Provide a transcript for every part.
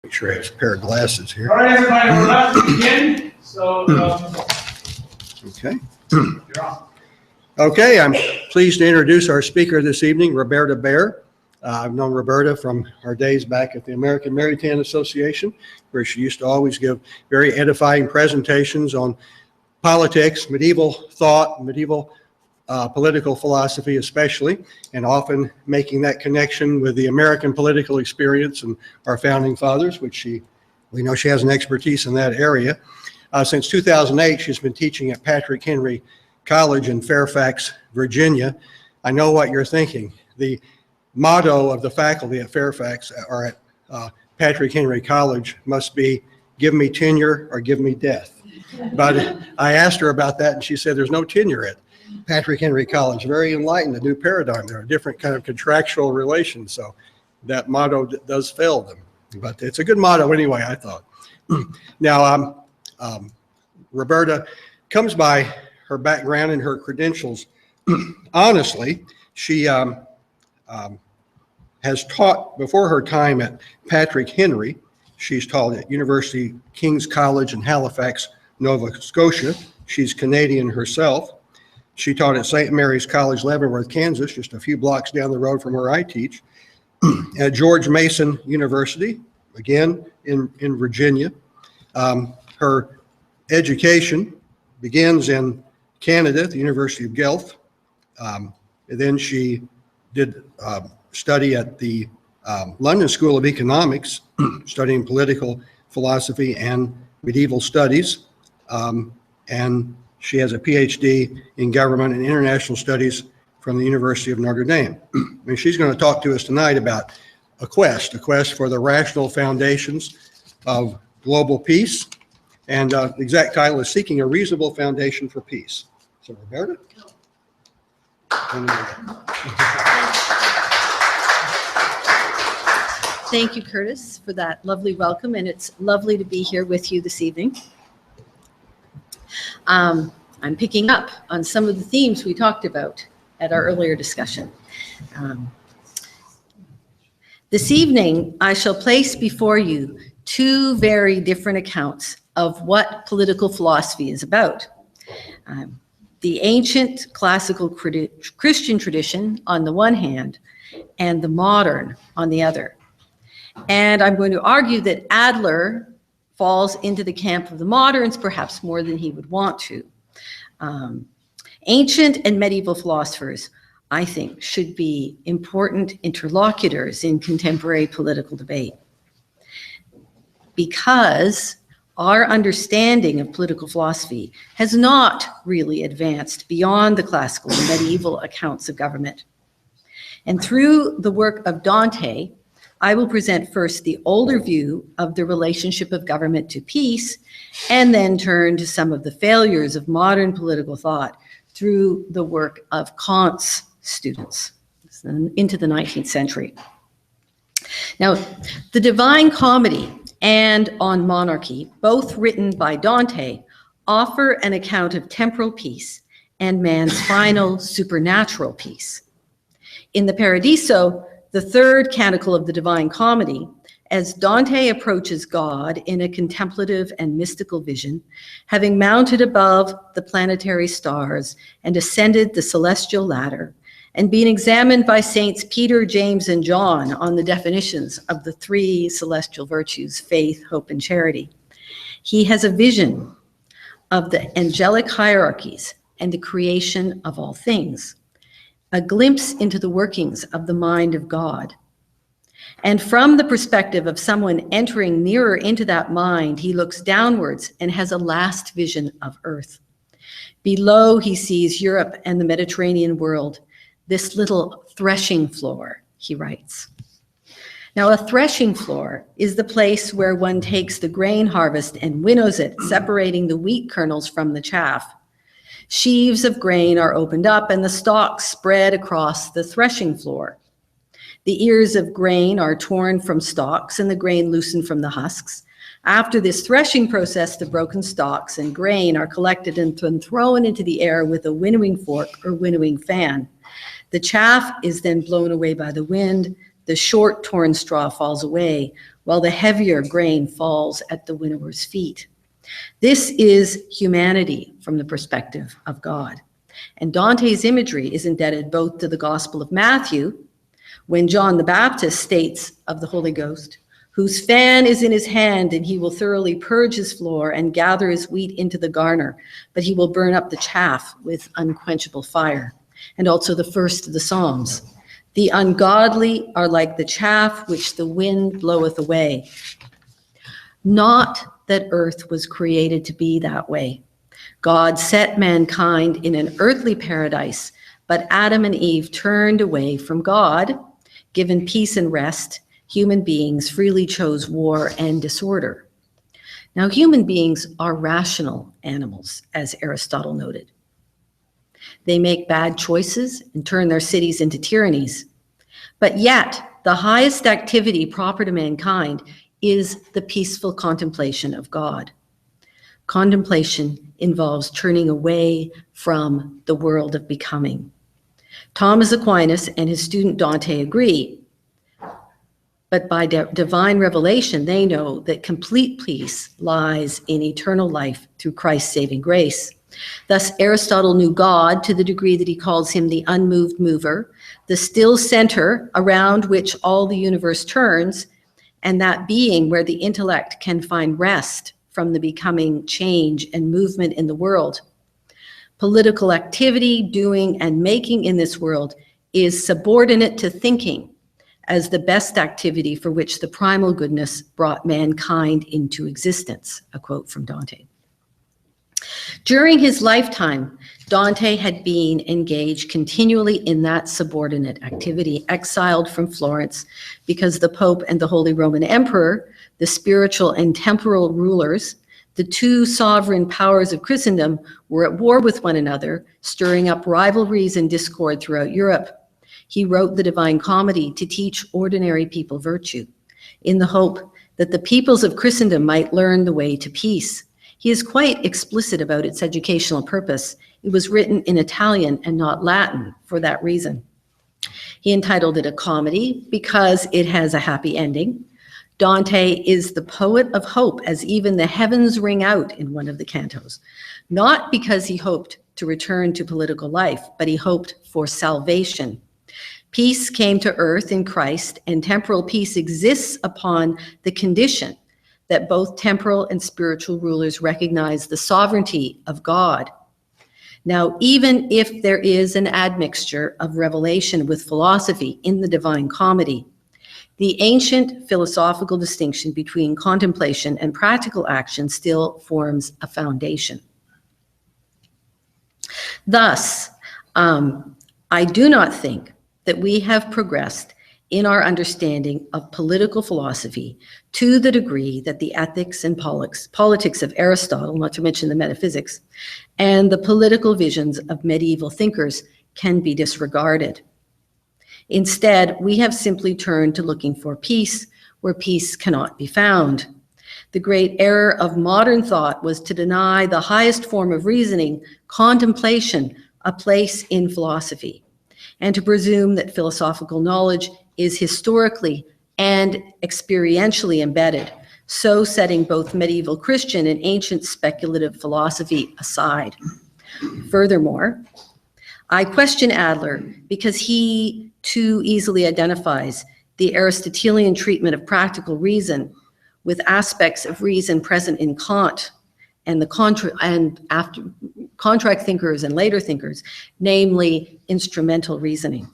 Make sure I have a pair of glasses here. All right, everybody, we're about to begin. So, Okay. you're on. Okay, I'm pleased to introduce our speaker this evening, Roberta Baer. I've known Roberta from our days back at the American Maritime Association, where she used to always give very edifying presentations on politics, medieval thought, medieval political philosophy especially, and often making that connection with the American political experience and our founding fathers, which we know she has an expertise in that area. Since 2008, she's been teaching at Patrick Henry College in Fairfax, Virginia. I know what you're thinking. The motto of the faculty at Fairfax or at Patrick Henry College must be, give me tenure or give me death. But I asked her about that and she said there's no tenure at Patrick Henry College. Very enlightened, a new paradigm. There are different kind of contractual relations, so that motto does fail them. But it's a good motto anyway, I thought. Now, Roberta comes by her background and her credentials. Honestly, she has taught before her time at Patrick Henry. She's taught at University King's College in Halifax, Nova Scotia. She's Canadian herself. She taught at St. Mary's College, Leavenworth, Kansas, just a few blocks down the road from where I teach. At George Mason University, again in Virginia. Her education begins in Canada at the University of Guelph. Then she did study at the London School of Economics, studying political philosophy and medieval studies. And she has a PhD in government and international studies from the University of Notre Dame. And she's going to talk to us tonight about a quest for the rational foundations of global peace. And the exact title is Seeking a Reasonable Foundation for Peace. So, Roberta? Thank you, Curtis, for that lovely welcome, and it's lovely to be here with you this evening. I'm picking up on some of the themes we talked about at our earlier discussion. This evening, I shall place before you two very different accounts of what political philosophy is about. The ancient classical Christian tradition on the one hand, and the modern on the other. And I'm going to argue that Adler falls into the camp of the moderns, perhaps more than he would want to. Ancient and medieval philosophers, I think, should be important interlocutors in contemporary political debate, because our understanding of political philosophy has not really advanced beyond the classical and medieval accounts of government. And through the work of Dante, I will present first the older view of the relationship of government to peace, and then turn to some of the failures of modern political thought through the work of Kant's students into the 19th century. Now, the Divine Comedy and On Monarchy, both written by Dante, offer an account of temporal peace and man's final supernatural peace. In the Paradiso, the third canticle of the Divine Comedy, as Dante approaches God in a contemplative and mystical vision, having mounted above the planetary stars and ascended the celestial ladder, and being examined by Saints Peter, James, and John on the definitions of the three celestial virtues, faith, hope, and charity, he has a vision of the angelic hierarchies and the creation of all things, a glimpse into the workings of the mind of God. And from the perspective of someone entering nearer into that mind, he looks downwards and has a last vision of earth. Below, he sees Europe and the Mediterranean world, this little threshing floor, he writes. Now, a threshing floor is the place where one takes the grain harvest and winnows it, separating the wheat kernels from the chaff. Sheaves of grain are opened up and the stalks spread across the threshing floor. The ears of grain are torn from stalks and the grain loosened from the husks. After this threshing process, the broken stalks and grain are collected and then thrown into the air with a winnowing fork or winnowing fan. The chaff is then blown away by the wind. the short torn straw falls away, while the heavier grain falls at the winnower's feet. This is humanity from the perspective of God. And Dante's imagery is indebted both to the Gospel of Matthew, when John the Baptist states of the Holy Ghost, whose fan is in his hand, and he will thoroughly purge his floor and gather his wheat into the garner, but he will burn up the chaff with unquenchable fire. And also the first of the Psalms. The ungodly are like the chaff which the wind bloweth away. Not that earth was created to be that way. God set mankind in an earthly paradise, but Adam and Eve turned away from God. Given peace and rest, human beings freely chose war and disorder. Now, human beings are rational animals, as Aristotle noted. They make bad choices and turn their cities into tyrannies. But yet, the highest activity proper to mankind is the peaceful contemplation of God. Contemplation involves turning away from the world of becoming. Thomas Aquinas and his student Dante agree, but by divine revelation, they know that complete peace lies in eternal life through Christ's saving grace. Thus, Aristotle knew God to the degree that he calls him the unmoved mover, the still center around which all the universe turns, and that being where the intellect can find rest from the becoming change and movement in the world. Political activity, doing, and making in this world is subordinate to thinking as the best activity for which the primal goodness brought mankind into existence, a quote from Dante. During his lifetime, Dante had been engaged continually in that subordinate activity, exiled from Florence because the Pope and the Holy Roman Emperor, the spiritual and temporal rulers, the two sovereign powers of Christendom, were at war with one another, stirring up rivalries and discord throughout Europe. He wrote the Divine Comedy to teach ordinary people virtue, in the hope that the peoples of Christendom might learn the way to peace. He is quite explicit about its educational purpose. It was written in Italian and not Latin for that reason. He entitled it a comedy because it has a happy ending. Dante is the poet of hope, as even the heavens ring out in one of the cantos, not because he hoped to return to political life, but he hoped for salvation. Peace came to earth in Christ, and temporal peace exists upon the condition that both temporal and spiritual rulers recognize the sovereignty of God. Now, even if there is an admixture of revelation with philosophy in the Divine Comedy, the ancient philosophical distinction between contemplation and practical action still forms a foundation. Thus, I do not think that we have progressed in our understanding of political philosophy to the degree that the ethics and politics of Aristotle, not to mention the metaphysics, and the political visions of medieval thinkers can be disregarded. Instead, we have simply turned to looking for peace where peace cannot be found. The great error of modern thought was to deny the highest form of reasoning, contemplation, a place in philosophy, and to presume that philosophical knowledge is historically and experientially embedded, so setting both medieval Christian and ancient speculative philosophy aside. Furthermore, I question Adler because he too easily identifies the Aristotelian treatment of practical reason with aspects of reason present in Kant and after contract thinkers and later thinkers, namely instrumental reasoning.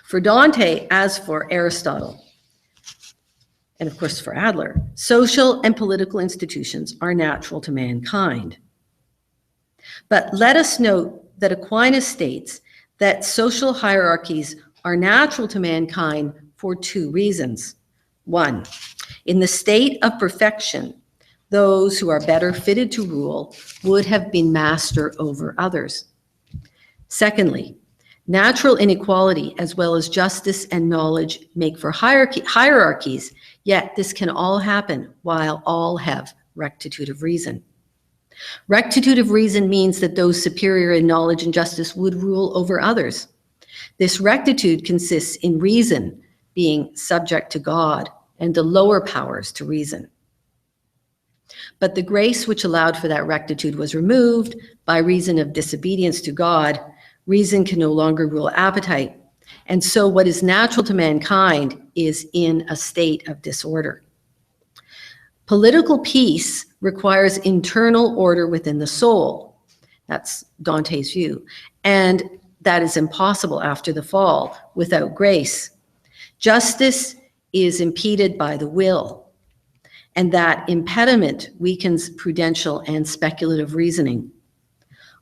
For Dante, as for Aristotle, and of course for Adler, social and political institutions are natural to mankind. But let us note that Aquinas states that social hierarchies are natural to mankind for two reasons. One, in the state of perfection, those who are better fitted to rule would have been master over others. Secondly, natural inequality as well as justice and knowledge make for hierarchies, yet this can all happen while all have rectitude of reason. Rectitude of reason means that those superior in knowledge and justice would rule over others. This rectitude consists in reason, being subject to God and the lower powers to reason. But the grace which allowed for that rectitude was removed by reason of disobedience to God. Reason can no longer rule appetite. And so what is natural to mankind is in a state of disorder. Political peace requires internal order within the soul. That's Dante's view. And that is impossible after the fall without grace. Justice is impeded by the will, and that impediment weakens prudential and speculative reasoning.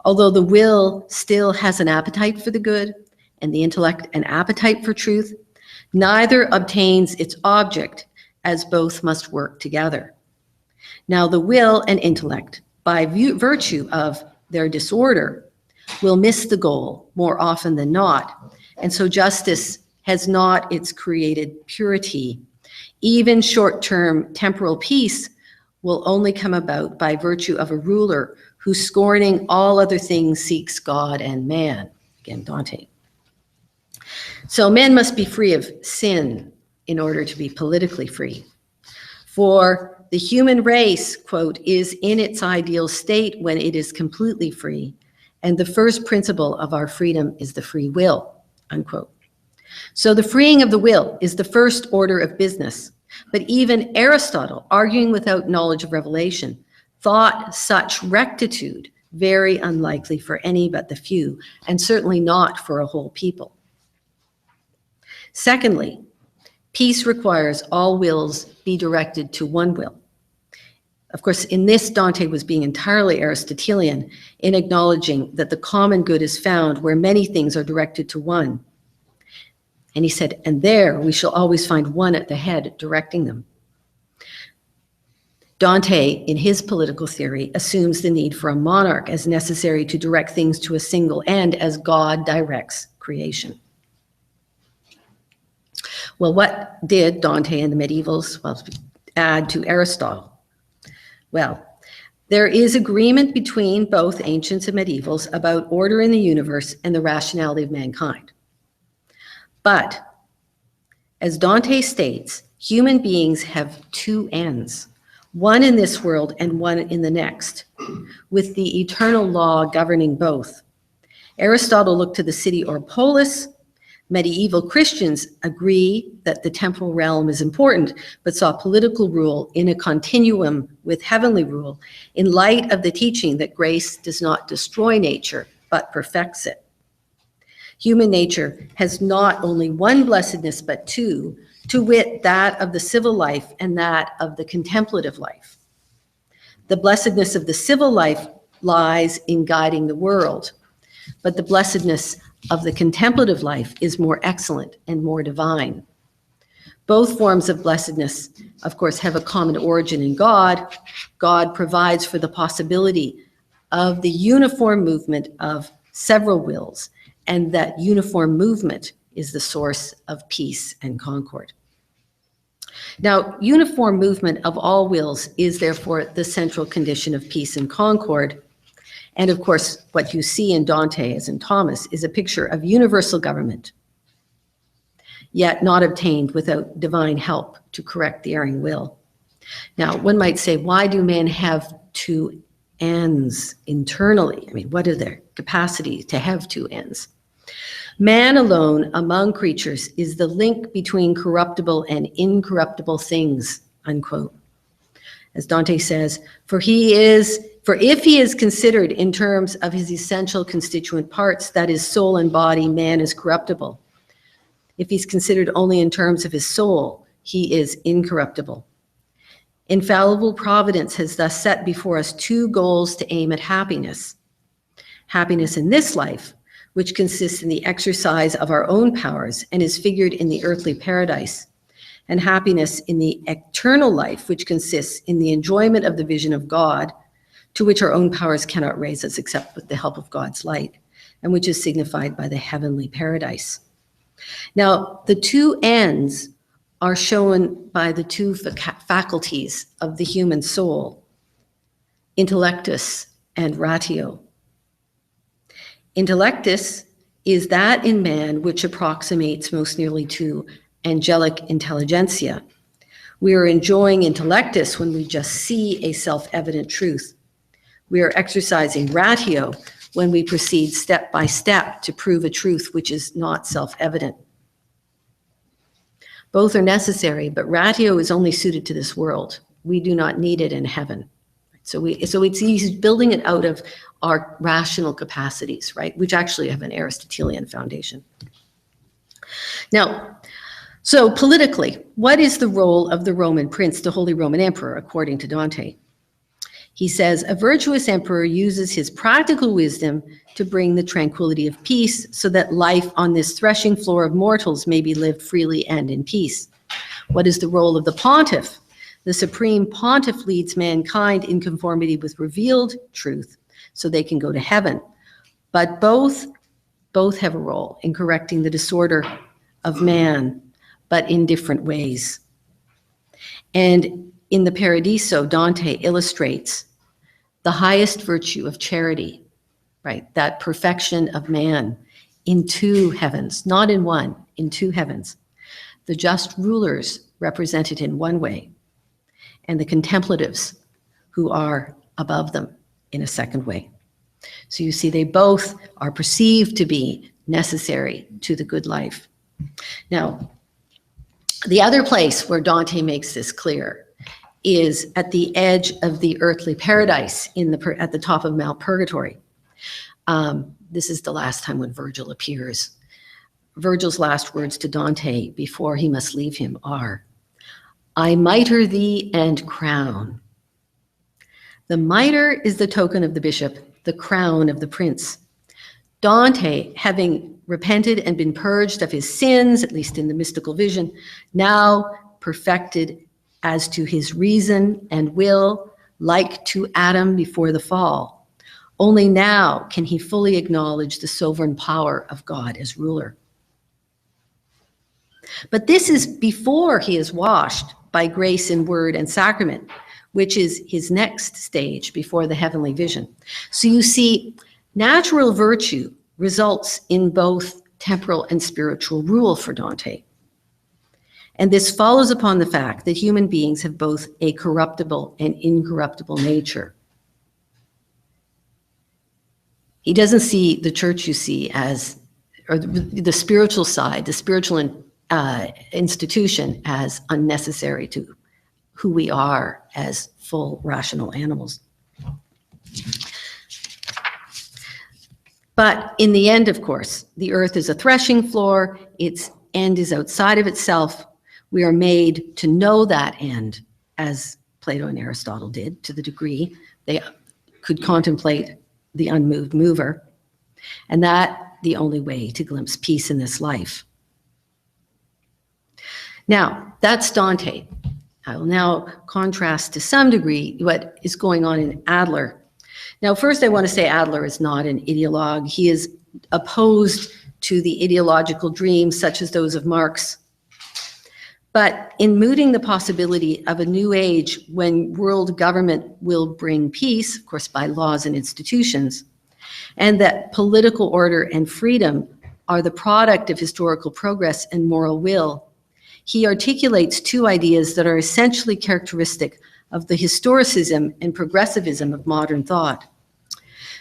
Although the will still has an appetite for the good and the intellect an appetite for truth, neither obtains its object, as both must work together. Now the will and intellect, by virtue of their disorder, will miss the goal more often than not, and so justice has not its created purity. Even short-term temporal peace will only come about by virtue of a ruler who, scorning all other things, seeks God and man. Again, Dante. So men must be free of sin in order to be politically free. For the human race, quote, is in its ideal state when it is completely free, and the first principle of our freedom is the free will, unquote. So the freeing of the will is the first order of business. But even Aristotle, arguing without knowledge of revelation, thought such rectitude very unlikely for any but the few, and certainly not for a whole people. Secondly, peace requires all wills be directed to one will. Of course, in this, Dante was being entirely Aristotelian in acknowledging that the common good is found where many things are directed to one. And he said, and there we shall always find one at the head directing them. Dante, in his political theory, assumes the need for a monarch as necessary to direct things to a single end as God directs creation. Well, what did Dante and the medievals add to Aristotle? Well, there is agreement between both ancients and medievals about order in the universe and the rationality of mankind. But, as Dante states, human beings have two ends, one in this world and one in the next, with the eternal law governing both. Aristotle looked to the city or polis. Medieval Christians agree that the temporal realm is important, but saw political rule in a continuum with heavenly rule in light of the teaching that grace does not destroy nature, but perfects it. Human nature has not only one blessedness, but two, to wit, that of the civil life and that of the contemplative life. The blessedness of the civil life lies in guiding the world, but the blessedness of the contemplative life is more excellent and more divine. Both forms of blessedness, of course, have a common origin in God. God provides for the possibility of the uniform movement of several wills, and that uniform movement is the source of peace and concord. Now, uniform movement of all wills is therefore the central condition of peace and concord. And of course, what you see in Dante, as in Thomas, is a picture of universal government, yet not obtained without divine help to correct the erring will. Now, one might say, why do men have two ends internally? I mean, what are their capacities to have two ends? Man alone among creatures is the link between corruptible and incorruptible things, unquote. As Dante says, for if he is considered in terms of his essential constituent parts, that is soul and body, man is corruptible. If he's considered only in terms of his soul, he is incorruptible. Infallible providence has thus set before us two goals to aim at happiness. Happiness in this life, which consists in the exercise of our own powers and is figured in the earthly paradise, and happiness in the eternal life, which consists in the enjoyment of the vision of God, to which our own powers cannot raise us except with the help of God's light, and which is signified by the heavenly paradise. Now, the two ends are shown by the two faculties of the human soul, intellectus and ratio. Intellectus is that in man which approximates most nearly to angelic intelligentsia. We are enjoying intellectus when we just see a self-evident truth. We are exercising ratio when we proceed step by step to prove a truth which is not self-evident. Both are necessary, but ratio is only suited to this world. We do not need it in heaven. So he's building it out of our rational capacities, right, which actually have an Aristotelian foundation. Now, so politically, what is the role of the Roman prince, the Holy Roman Emperor, according to Dante? He says, a virtuous emperor uses his practical wisdom to bring the tranquility of peace so that life on this threshing floor of mortals may be lived freely and in peace. What is the role of the pontiff? The supreme pontiff leads mankind in conformity with revealed truth so they can go to heaven. But both have a role in correcting the disorder of man, but in different ways. And in the Paradiso, Dante illustrates the highest virtue of charity, right? That perfection of man in two heavens, not in one, in two heavens. The just rulers represented in one way, and the contemplatives who are above them in a second way. So you see, they both are perceived to be necessary to the good life. Now, the other place where Dante makes this clear is at the edge of the earthly paradise at the top of Mount Purgatory. This is the last time when Virgil appears. Virgil's last words to Dante before he must leave him are, I mitre thee and crown. The mitre is the token of the bishop, the crown of the prince. Dante, having repented and been purged of his sins, at least in the mystical vision, now perfected as to his reason and will, like to Adam before the fall. Only now can he fully acknowledge the sovereign power of God as ruler. But this is before he is washed by grace in word and sacrament, which is his next stage before the heavenly vision. So you see, natural virtue results in both temporal and spiritual rule for Dante. And this follows upon the fact that human beings have both a corruptible and incorruptible nature. He doesn't see the church, you see, as, or the spiritual side, the spiritual institution as unnecessary to who we are as full rational animals. But in the end, of course, the earth is a threshing floor. Its end is outside of itself. We are made to know that end, as Plato and Aristotle did, to the degree they could contemplate the unmoved mover. And that the only way to glimpse peace in this life. Now, that's Dante. I will now contrast to some degree what is going on in Adler. Now, first I want to say Adler is not an ideologue. He is opposed to the ideological dreams such as those of Marx. But in mooting the possibility of a new age when world government will bring peace, of course by laws and institutions, and that political order and freedom are the product of historical progress and moral will, he articulates two ideas that are essentially characteristic of the historicism and progressivism of modern thought.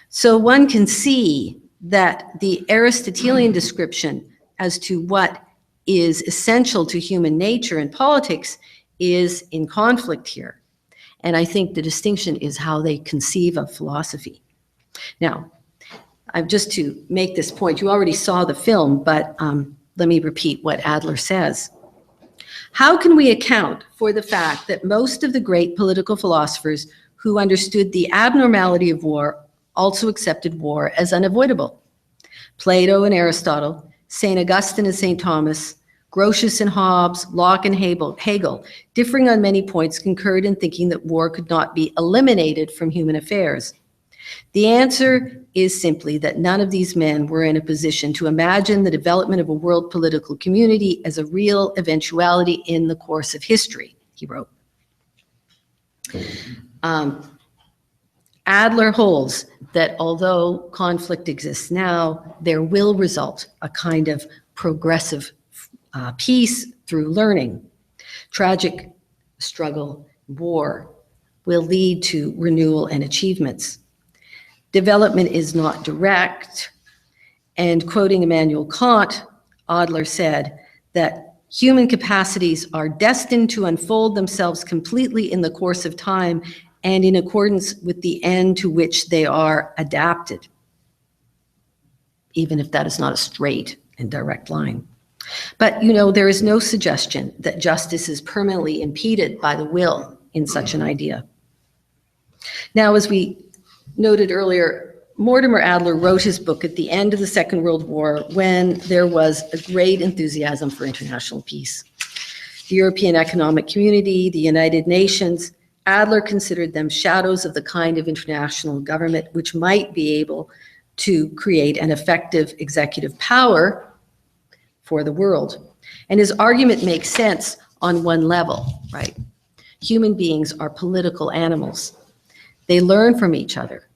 So one can see that the Aristotelian description as to what is essential to human nature and politics is in conflict here. And I think the distinction is how they conceive of philosophy. Now, just to make this point, you already saw the film, but let me repeat what Adler says. How can we account for the fact that most of the great political philosophers who understood the abnormality of war also accepted war as unavoidable? Plato and Aristotle, St. Augustine and St. Thomas, Grotius and Hobbes, Locke and Hegel, differing on many points, concurred in thinking that war could not be eliminated from human affairs. The answer is simply that none of these men were in a position to imagine the development of a world political community as a real eventuality in the course of history, he wrote. Adler holds that although conflict exists now, there will result a kind of progressive peace through learning. Tragic struggle, war, will lead to renewal and achievements. Development is not direct, and quoting Immanuel Kant, Adler said that human capacities are destined to unfold themselves completely in the course of time and in accordance with the end to which they are adapted, even if that is not a straight and direct line. But, there is no suggestion that justice is permanently impeded by the will in such an idea. Now, as we noted earlier, Mortimer Adler wrote his book at the end of the Second World War when there was a great enthusiasm for international peace. The European Economic Community, the United Nations, Adler considered them shadows of the kind of international government which might be able to create an effective executive power for the world. And his argument makes sense on one level, right? Human beings are political animals. They learn from each other.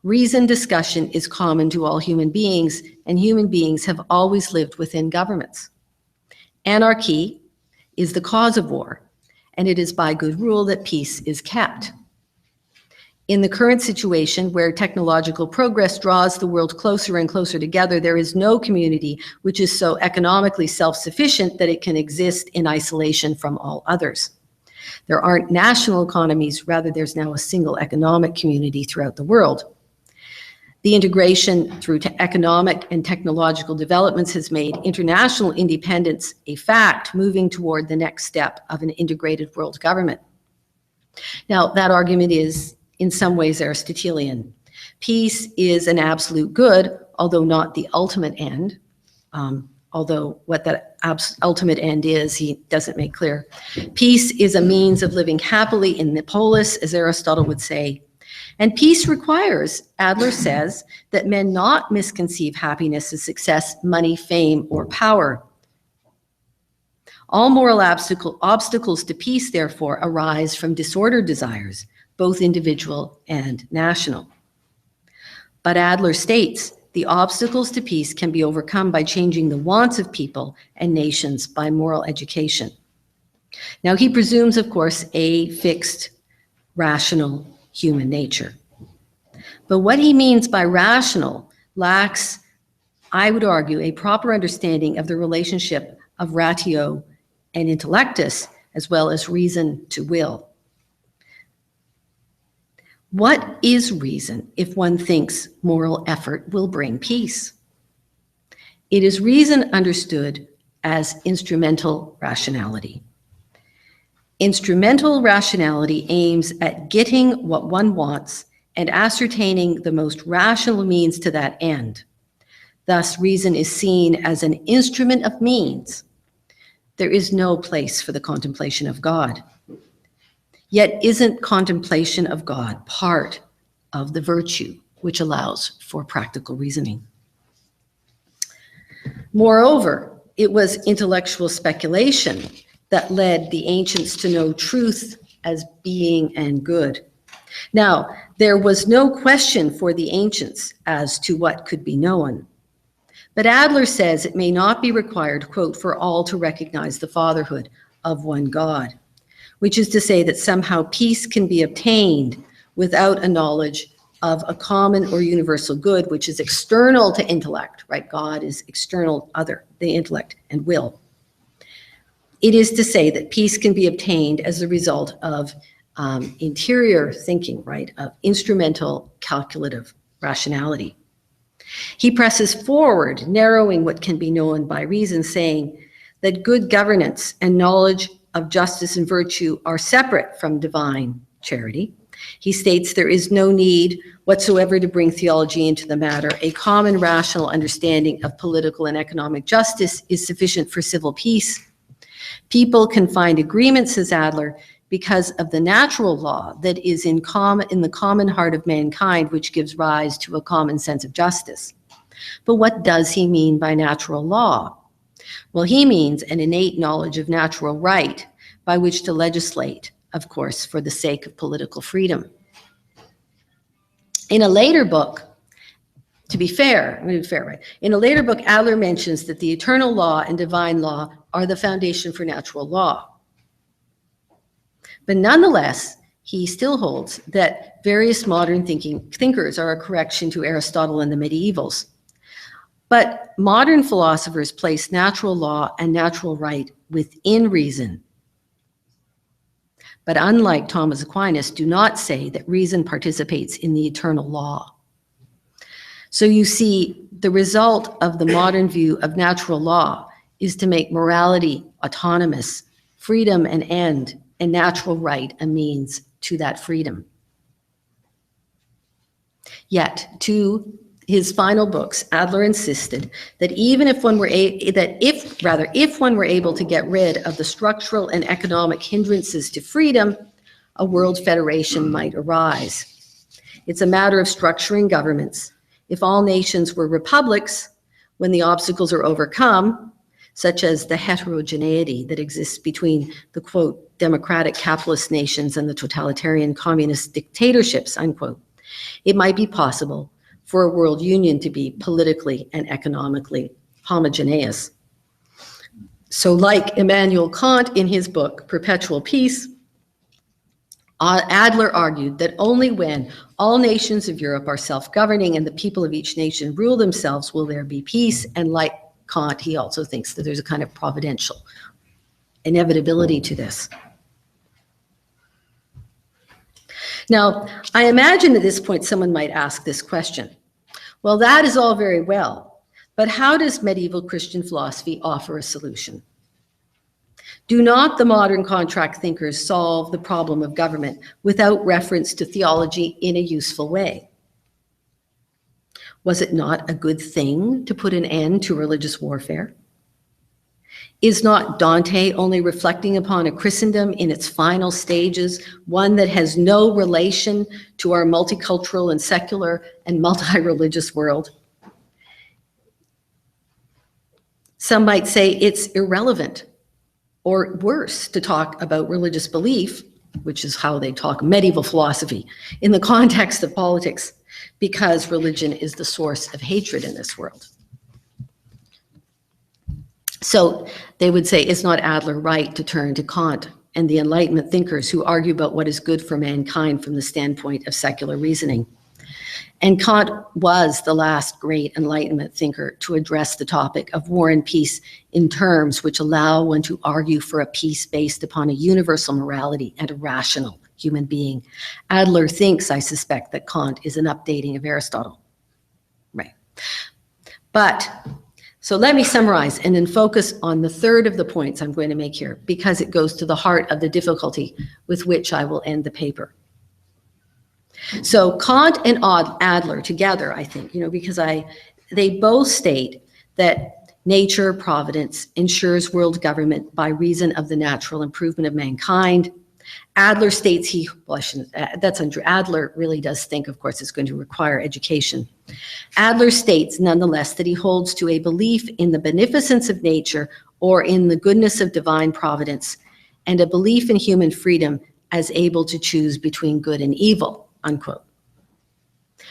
Reasoned discussion is common to all human beings, and human beings have always lived within governments. Anarchy is the cause of war, and it is by good rule that peace is kept. In the current situation where technological progress draws the world closer and closer together, there is no community which is so economically self-sufficient that it can exist in isolation from all others. There aren't national economies, rather there's now a single economic community throughout the world. The integration through economic and technological developments has made international independence a fact, moving toward the next step of an integrated world government. Now, that argument is in some ways Aristotelian. Peace is an absolute good, although not the ultimate end. Although what that ultimate end is, he doesn't make clear. Peace is a means of living happily in the polis, as Aristotle would say. And peace requires, Adler says, that men not misconceive happiness as success, money, fame, or power. All moral obstacles to peace, therefore, arise from disordered desires, both individual and national. But Adler states, the obstacles to peace can be overcome by changing the wants of people and nations by moral education. Now, he presumes, of course, a fixed, rational human nature. But what he means by rational lacks, I would argue, a proper understanding of the relationship of ratio and intellectus, as well as reason to will. What is reason if one thinks moral effort will bring peace? It is reason understood as instrumental rationality. Instrumental rationality aims at getting what one wants and ascertaining the most rational means to that end. Thus, reason is seen as an instrument of means. There is no place for the contemplation of God. Yet isn't contemplation of God part of the virtue which allows for practical reasoning? Moreover, it was intellectual speculation that led the ancients to know truth as being and good. Now, there was no question for the ancients as to what could be known. But Adler says it may not be required, quote, for all to recognize the fatherhood of one God, which is to say that somehow peace can be obtained without a knowledge of a common or universal good, which is external to intellect, right? God is external, other, the intellect and will. It is to say that peace can be obtained as a result of interior thinking, right? Of instrumental calculative rationality. He presses forward, narrowing what can be known by reason, saying that good governance and knowledge of justice and virtue are separate from divine charity. He states there is no need whatsoever to bring theology into the matter. A common rational understanding of political and economic justice is sufficient for civil peace. People can find agreement, says Adler, because of the natural law that is in the common heart of mankind, which gives rise to a common sense of justice. But what does he mean by natural law? Well, he means an innate knowledge of natural right by which to legislate, of course, for the sake of political freedom. In a later book, to be fair, right? In a later book, Adler mentions that the eternal law and divine law are the foundation for natural law. But nonetheless, he still holds that various modern thinkers are a correction to Aristotle and the medievals. But modern philosophers place natural law and natural right within reason. But unlike Thomas Aquinas, do not say that reason participates in the eternal law. So you see, the result of the modern view of natural law is to make morality autonomous, freedom an end, and natural right a means to that freedom. Yet, to his final books, Adler insisted that if one were able to get rid of the structural and economic hindrances to freedom, a world federation might arise. It's a matter of structuring governments. If all nations were republics, when the obstacles are overcome, such as the heterogeneity that exists between the, quote, democratic capitalist nations and the totalitarian communist dictatorships, unquote, it might be possible for a world union to be politically and economically homogeneous. So like Immanuel Kant in his book, Perpetual Peace, Adler argued that only when all nations of Europe are self-governing and the people of each nation rule themselves will there be peace. And like Kant, he also thinks that there's a kind of providential inevitability to this. Now, I imagine at this point someone might ask this question. Well, that is all very well, but how does medieval Christian philosophy offer a solution? Do not the modern contract thinkers solve the problem of government without reference to theology in a useful way? Was it not a good thing to put an end to religious warfare? Is not Dante only reflecting upon a Christendom in its final stages, one that has no relation to our multicultural and secular and multi-religious world? Some might say it's irrelevant, or worse, to talk about religious belief, which is how they talk medieval philosophy, in the context of politics, because religion is the source of hatred in this world. So they would say, is not Adler right to turn to Kant and the Enlightenment thinkers who argue about what is good for mankind from the standpoint of secular reasoning? And Kant was the last great Enlightenment thinker to address the topic of war and peace in terms which allow one to argue for a peace based upon a universal morality and a rational human being. Adler thinks, I suspect, that Kant is an updating of Aristotle. Right. But so let me summarize and then focus on the third of the points I'm going to make here, because it goes to the heart of the difficulty with which I will end the paper. So Kant and Adler together, I think, because they both state that nature, providence, ensures world government by reason of the natural improvement of mankind. Adler states that's untrue. Adler really does think, of course, it's going to require education. Adler states, nonetheless, that he holds to a belief in the beneficence of nature or in the goodness of divine providence, and a belief in human freedom as able to choose between good and evil, unquote.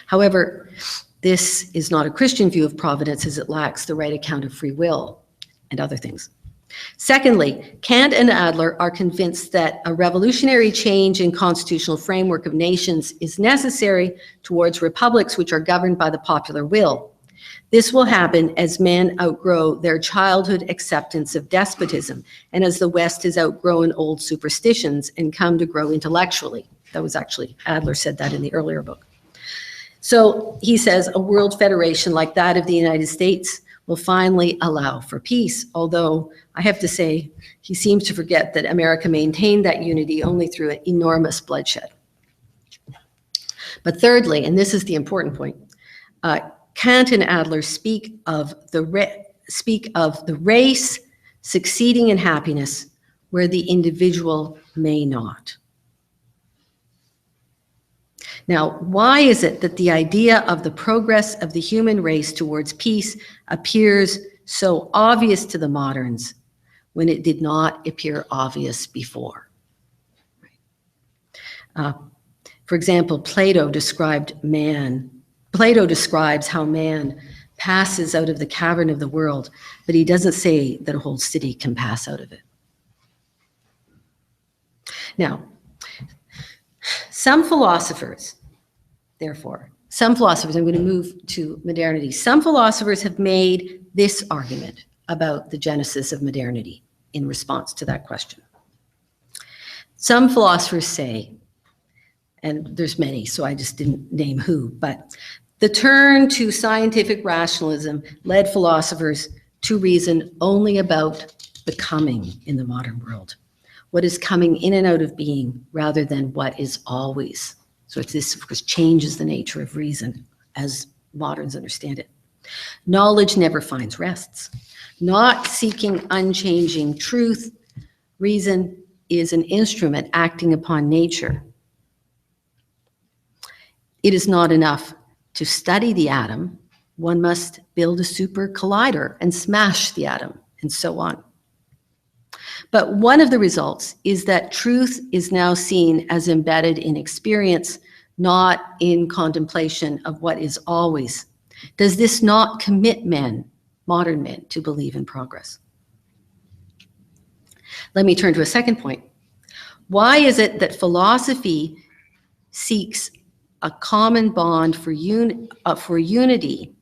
However, this is not a Christian view of providence, as it lacks the right account of free will and other things. Secondly, Kant and Adler are convinced that a revolutionary change in constitutional framework of nations is necessary towards republics which are governed by the popular will. This will happen as men outgrow their childhood acceptance of despotism and as the West has outgrown old superstitions and come to grow intellectually. That was actually, Adler said that in the earlier book. So he says a world federation like that of the United States will finally allow for peace, although I have to say he seems to forget that America maintained that unity only through enormous bloodshed. But thirdly, and this is the important point, Kant and Adler speak of the race succeeding in happiness where the individual may not. Now, why is it that the idea of the progress of the human race towards peace appears so obvious to the moderns when it did not appear obvious before? For example, Plato describes how man passes out of the cavern of the world, but he doesn't say that a whole city can pass out of it. Now, some philosophers, I'm going to move to modernity. Some philosophers have made this argument about the genesis of modernity in response to that question. Some philosophers say, and there's many, so I just didn't name who, but the turn to scientific rationalism led philosophers to reason only about becoming in the modern world, what is coming in and out of being rather than what is always. So this, of course, changes the nature of reason as moderns understand it. Knowledge never finds rests. Not seeking unchanging truth, reason is an instrument acting upon nature. It is not enough to study the atom. One must build a super collider and smash the atom, and so on. But one of the results is that truth is now seen as embedded in experience, not in contemplation of what is always. Does this not commit men, modern men, to believe in progress? Let me turn to a second point. Why is it that philosophy seeks a common bond for unity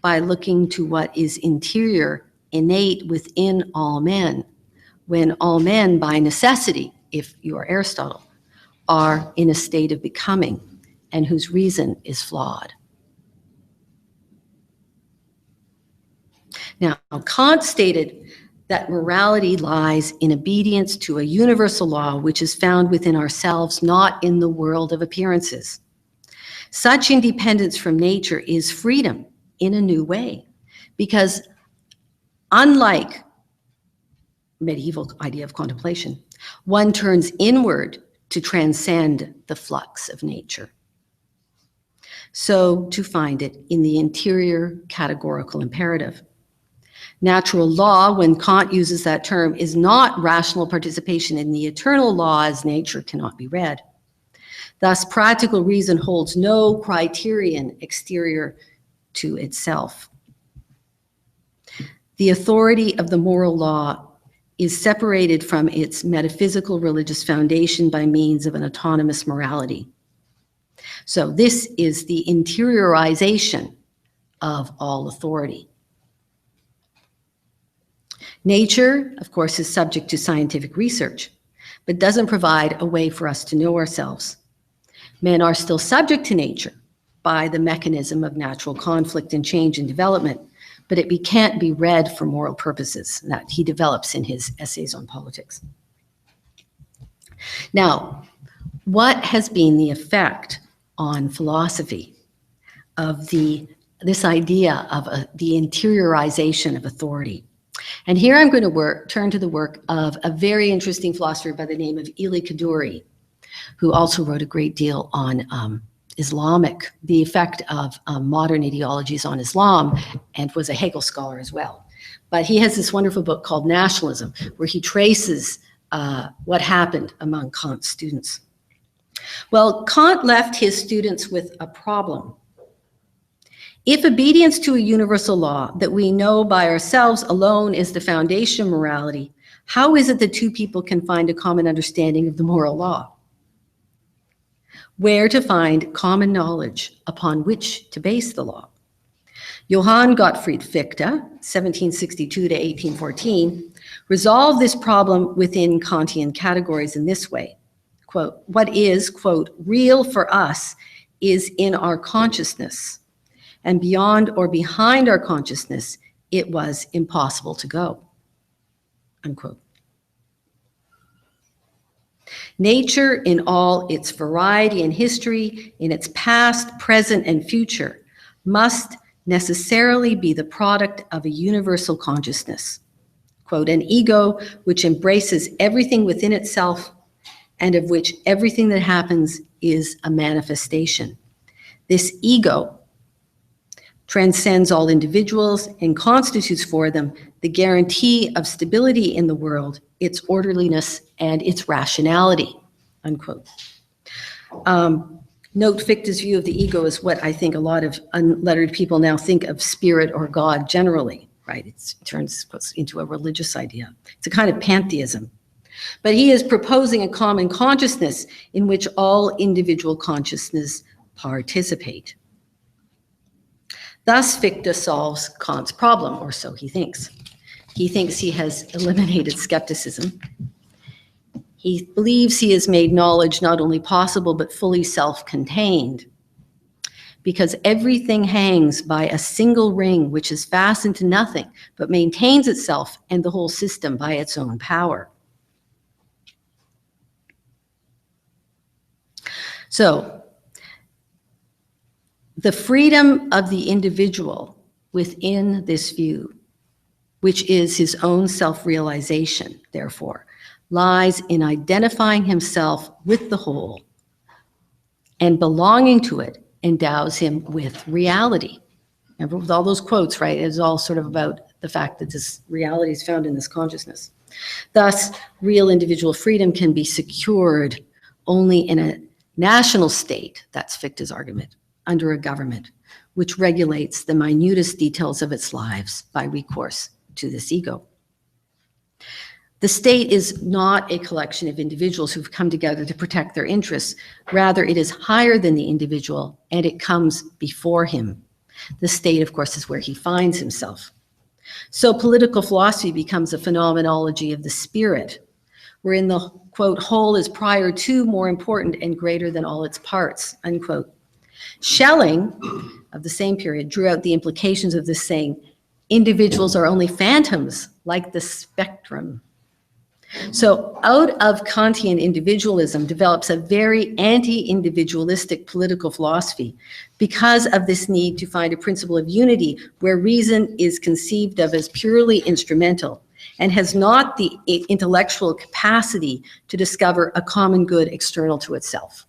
by looking to what is interior, innate within all men, when all men, by necessity, if you are Aristotle, are in a state of becoming and whose reason is flawed? Now, Kant stated that morality lies in obedience to a universal law which is found within ourselves, not in the world of appearances. Such independence from nature is freedom in a new way, because unlike medieval idea of contemplation, one turns inward to transcend the flux of nature. So to find it in the interior categorical imperative. Natural law, when Kant uses that term, is not rational participation in the eternal law as nature cannot be read. Thus, practical reason holds no criterion exterior to itself. The authority of the moral law is separated from its metaphysical religious foundation by means of an autonomous morality. So this is the interiorization of all authority. Nature, of course, is subject to scientific research, but doesn't provide a way for us to know ourselves. Men are still subject to nature by the mechanism of natural conflict and change and development, but it can't be read for moral purposes that he develops in his essays on politics. Now, what has been the effect on philosophy of this idea of the interiorization of authority? And here I'm going to turn to the work of a very interesting philosopher by the name of Elie Kaddouri, who also wrote a great deal on the effect of modern ideologies on Islam, and was a Hegel scholar as well. But he has this wonderful book called Nationalism, where he traces what happened among Kant's students. Well, Kant left his students with a problem. If obedience to a universal law that we know by ourselves alone is the foundation of morality, how is it that two people can find a common understanding of the moral law? Where to find common knowledge upon which to base the law? Johann Gottfried Fichte, 1762 to 1814, resolved this problem within Kantian categories in this way. Quote, what is, quote, real for us is in our consciousness, and beyond or behind our consciousness, it was impossible to go, unquote. Nature in all its variety and history, in its past, present, and future, must necessarily be the product of a universal consciousness, quote, an ego which embraces everything within itself and of which everything that happens is a manifestation. This ego transcends all individuals and constitutes for them the guarantee of stability in the world, its orderliness, and its rationality, unquote. Note Fichte's view of the ego is what I think a lot of unlettered people now think of spirit or God generally, right? It turns into a religious idea. It's a kind of pantheism. But he is proposing a common consciousness in which all individual consciousness participate. Thus, Fichte solves Kant's problem, or so he thinks. He thinks he has eliminated skepticism. He believes he has made knowledge not only possible, but fully self-contained, because everything hangs by a single ring which is fastened to nothing, but maintains itself and the whole system by its own power. So, the freedom of the individual within this view, which is his own self-realization, therefore, lies in identifying himself with the whole, and belonging to it endows him with reality. Remember, with all those quotes, right, it's all sort of about the fact that this reality is found in this consciousness. Thus, real individual freedom can be secured only in a national state, that's Fichte's argument, under a government, which regulates the minutest details of its lives by recourse to this ego. The state is not a collection of individuals who've come together to protect their interests. Rather, it is higher than the individual, and it comes before him. The state, of course, is where he finds himself. So political philosophy becomes a phenomenology of the spirit, wherein the, quote, whole is prior to, more important, and greater than all its parts, unquote. Schelling, of the same period, drew out the implications of this saying, individuals are only phantoms, like the spectrum. So out of Kantian individualism develops a very anti-individualistic political philosophy because of this need to find a principle of unity where reason is conceived of as purely instrumental and has not the intellectual capacity to discover a common good external to itself.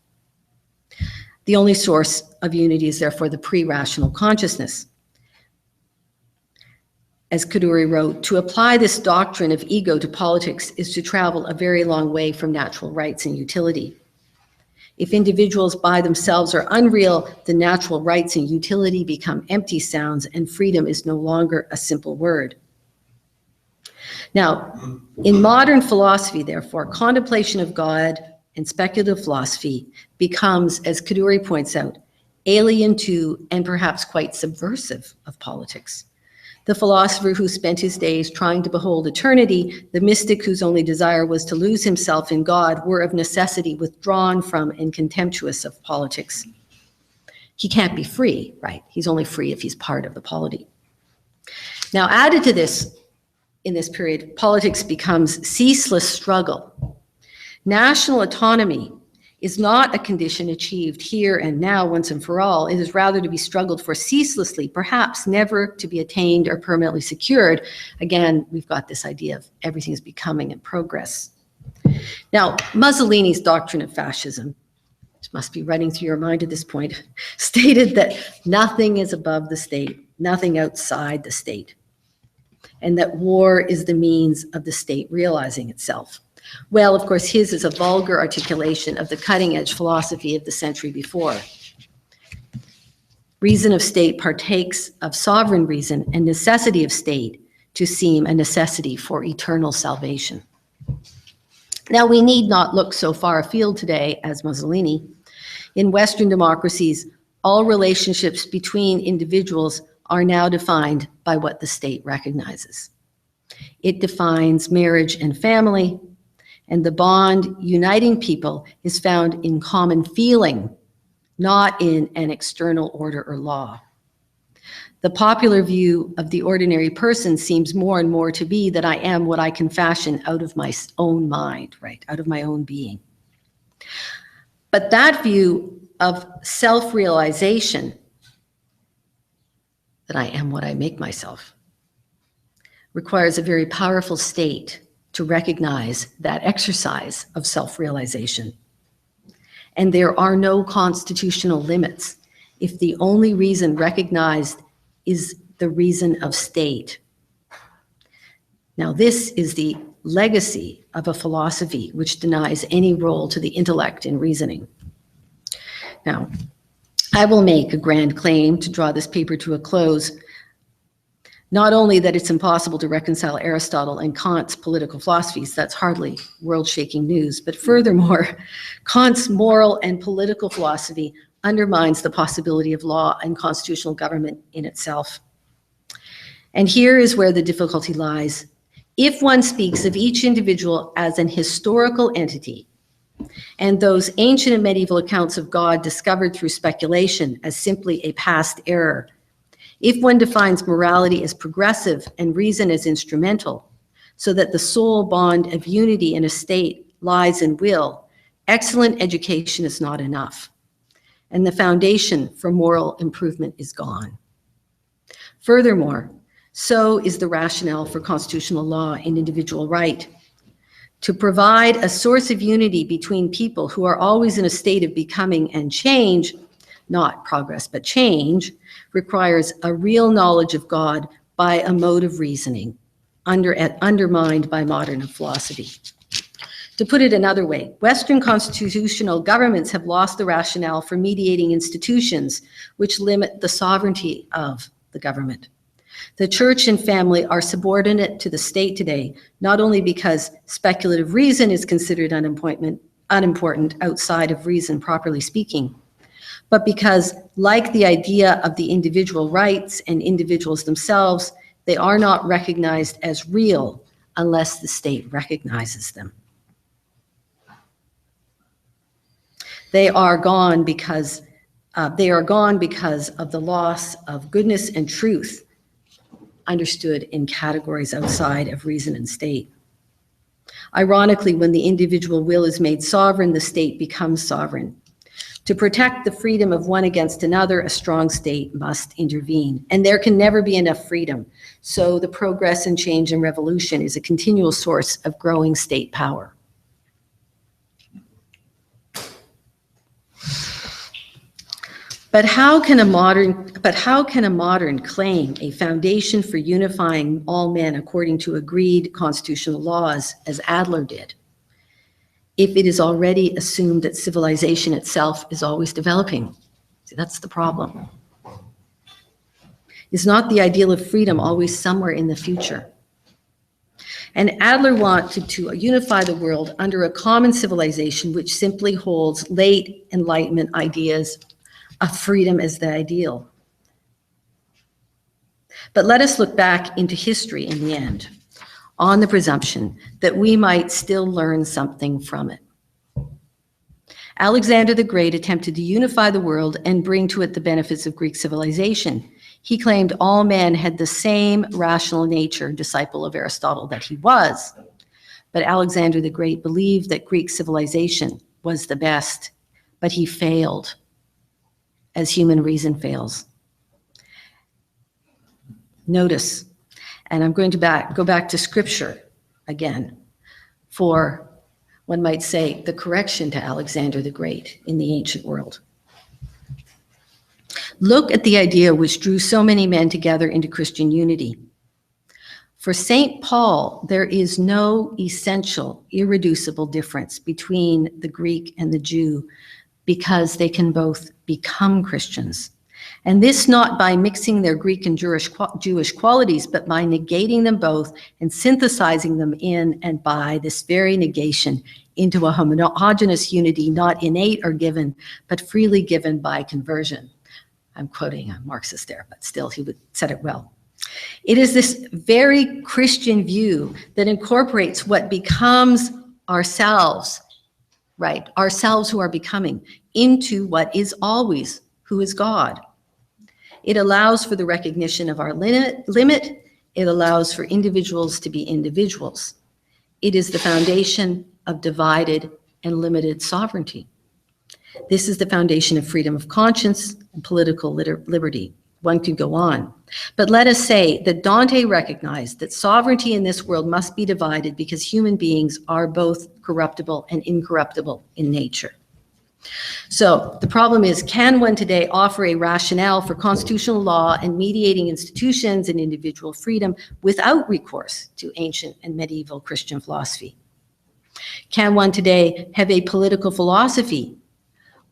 The only source of unity is therefore the pre-rational consciousness. As Kaduri wrote, to apply this doctrine of ego to politics is to travel a very long way from natural rights and utility. If individuals by themselves are unreal, then natural rights and utility become empty sounds and freedom is no longer a simple word. Now, in modern philosophy, therefore, contemplation of God and speculative philosophy becomes, as Kaduri points out, alien to and perhaps quite subversive of politics. The philosopher who spent his days trying to behold eternity, the mystic whose only desire was to lose himself in God, were of necessity withdrawn from and contemptuous of politics. He can't be free, right? He's only free if he's part of the polity. Now, added to this, in this period, politics becomes ceaseless struggle. National autonomy is not a condition achieved here and now once and for all. It is rather to be struggled for ceaselessly, perhaps never to be attained or permanently secured. Again, we've got this idea of everything is becoming in progress. Now, Mussolini's doctrine of fascism, which must be running through your mind at this point, stated that nothing is above the state, nothing outside the state, and that war is the means of the state realizing itself. Well, of course, his is a vulgar articulation of the cutting-edge philosophy of the century before. Reason of state partakes of sovereign reason and necessity of state to seem a necessity for eternal salvation. Now, we need not look so far afield today as Mussolini. In Western democracies, all relationships between individuals are now defined by what the state recognizes. It defines marriage and family, and the bond uniting people is found in common feeling, not in an external order or law. The popular view of the ordinary person seems more and more to be that I am what I can fashion out of my own mind, right, out of my own being. But that view of self-realization, that I am what I make myself, requires a very powerful state to recognize that exercise of self-realization. And there are no constitutional limits if the only reason recognized is the reason of state. Now, this is the legacy of a philosophy which denies any role to the intellect in reasoning. Now, I will make a grand claim to draw this paper to a close. Not only that it's impossible to reconcile Aristotle and Kant's political philosophies, that's hardly world-shaking news, but furthermore, Kant's moral and political philosophy undermines the possibility of law and constitutional government in itself. And here is where the difficulty lies. If one speaks of each individual as an historical entity, and those ancient and medieval accounts of God discovered through speculation as simply a past error, if one defines morality as progressive and reason as instrumental, so that the sole bond of unity in a state lies in will, excellent education is not enough, and the foundation for moral improvement is gone. Furthermore, so is the rationale for constitutional law and individual right. To provide a source of unity between people who are always in a state of becoming and change, not progress but change, requires a real knowledge of God by a mode of reasoning, undermined by modern philosophy. To put it another way, Western constitutional governments have lost the rationale for mediating institutions which limit the sovereignty of the government. The church and family are subordinate to the state today, not only because speculative reason is considered unimportant outside of reason, properly speaking, but because, like the idea of the individual rights and individuals themselves, they are not recognized as real unless the state recognizes them. They are gone because of the loss of goodness and truth understood in categories outside of reason and state. Ironically, when the individual will is made sovereign, the state becomes sovereign. To protect the freedom of one against another, a strong state must intervene, and there can never be enough freedom. So the progress and change and revolution is a continual source of growing state power. But how can a modern claim a foundation for unifying all men according to agreed constitutional laws, as Adler did, if it is already assumed that civilization itself is always developing? See, that's the problem. Is not the ideal of freedom always somewhere in the future? And Adler wanted to unify the world under a common civilization which simply holds late Enlightenment ideas of freedom as the ideal. But let us look back into history in the end, on the presumption that we might still learn something from it. Alexander the Great attempted to unify the world and bring to it the benefits of Greek civilization. He claimed all men had the same rational nature, disciple of Aristotle that he was. But Alexander the Great believed that Greek civilization was the best, but he failed, as human reason fails. Notice, and I'm going to go back to scripture again for, one might say, the correction to Alexander the Great in the ancient world. Look at the idea which drew so many men together into Christian unity. For St. Paul, there is no essential, irreducible difference between the Greek and the Jew, because they can both become Christians. And this not by mixing their Greek and Jewish qualities, but by negating them both and synthesizing them in and by this very negation into a homogeneous unity, not innate or given, but freely given by conversion. I'm quoting a Marxist there, but still he said it well. It is this very Christian view that incorporates what becomes ourselves, right? Ourselves who are becoming, into what is always, who is God. It allows for the recognition of our limit. It allows for individuals to be individuals. It is the foundation of divided and limited sovereignty. This is the foundation of freedom of conscience and political liberty. One could go on. But let us say that Dante recognized that sovereignty in this world must be divided because human beings are both corruptible and incorruptible in nature. So the problem is, can one today offer a rationale for constitutional law and mediating institutions and individual freedom without recourse to ancient and medieval Christian philosophy? Can one today have a political philosophy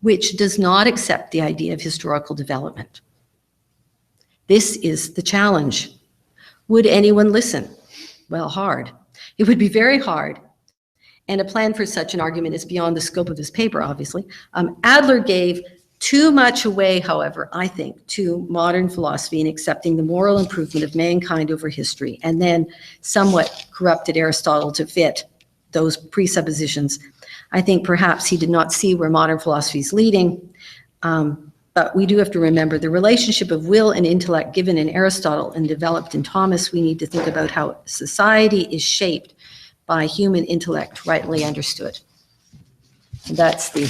which does not accept the idea of historical development. This is the challenge. Would anyone listen? Well, hard. It would be very hard. And a plan for such an argument is beyond the scope of this paper, obviously. Adler gave too much away, however, I think, to modern philosophy in accepting the moral improvement of mankind over history, and then somewhat corrupted Aristotle to fit those presuppositions. I think perhaps he did not see where modern philosophy is leading, but we do have to remember the relationship of will and intellect given in Aristotle and developed in Thomas. We need to think about how society is shaped by human intellect, rightly understood. And that's the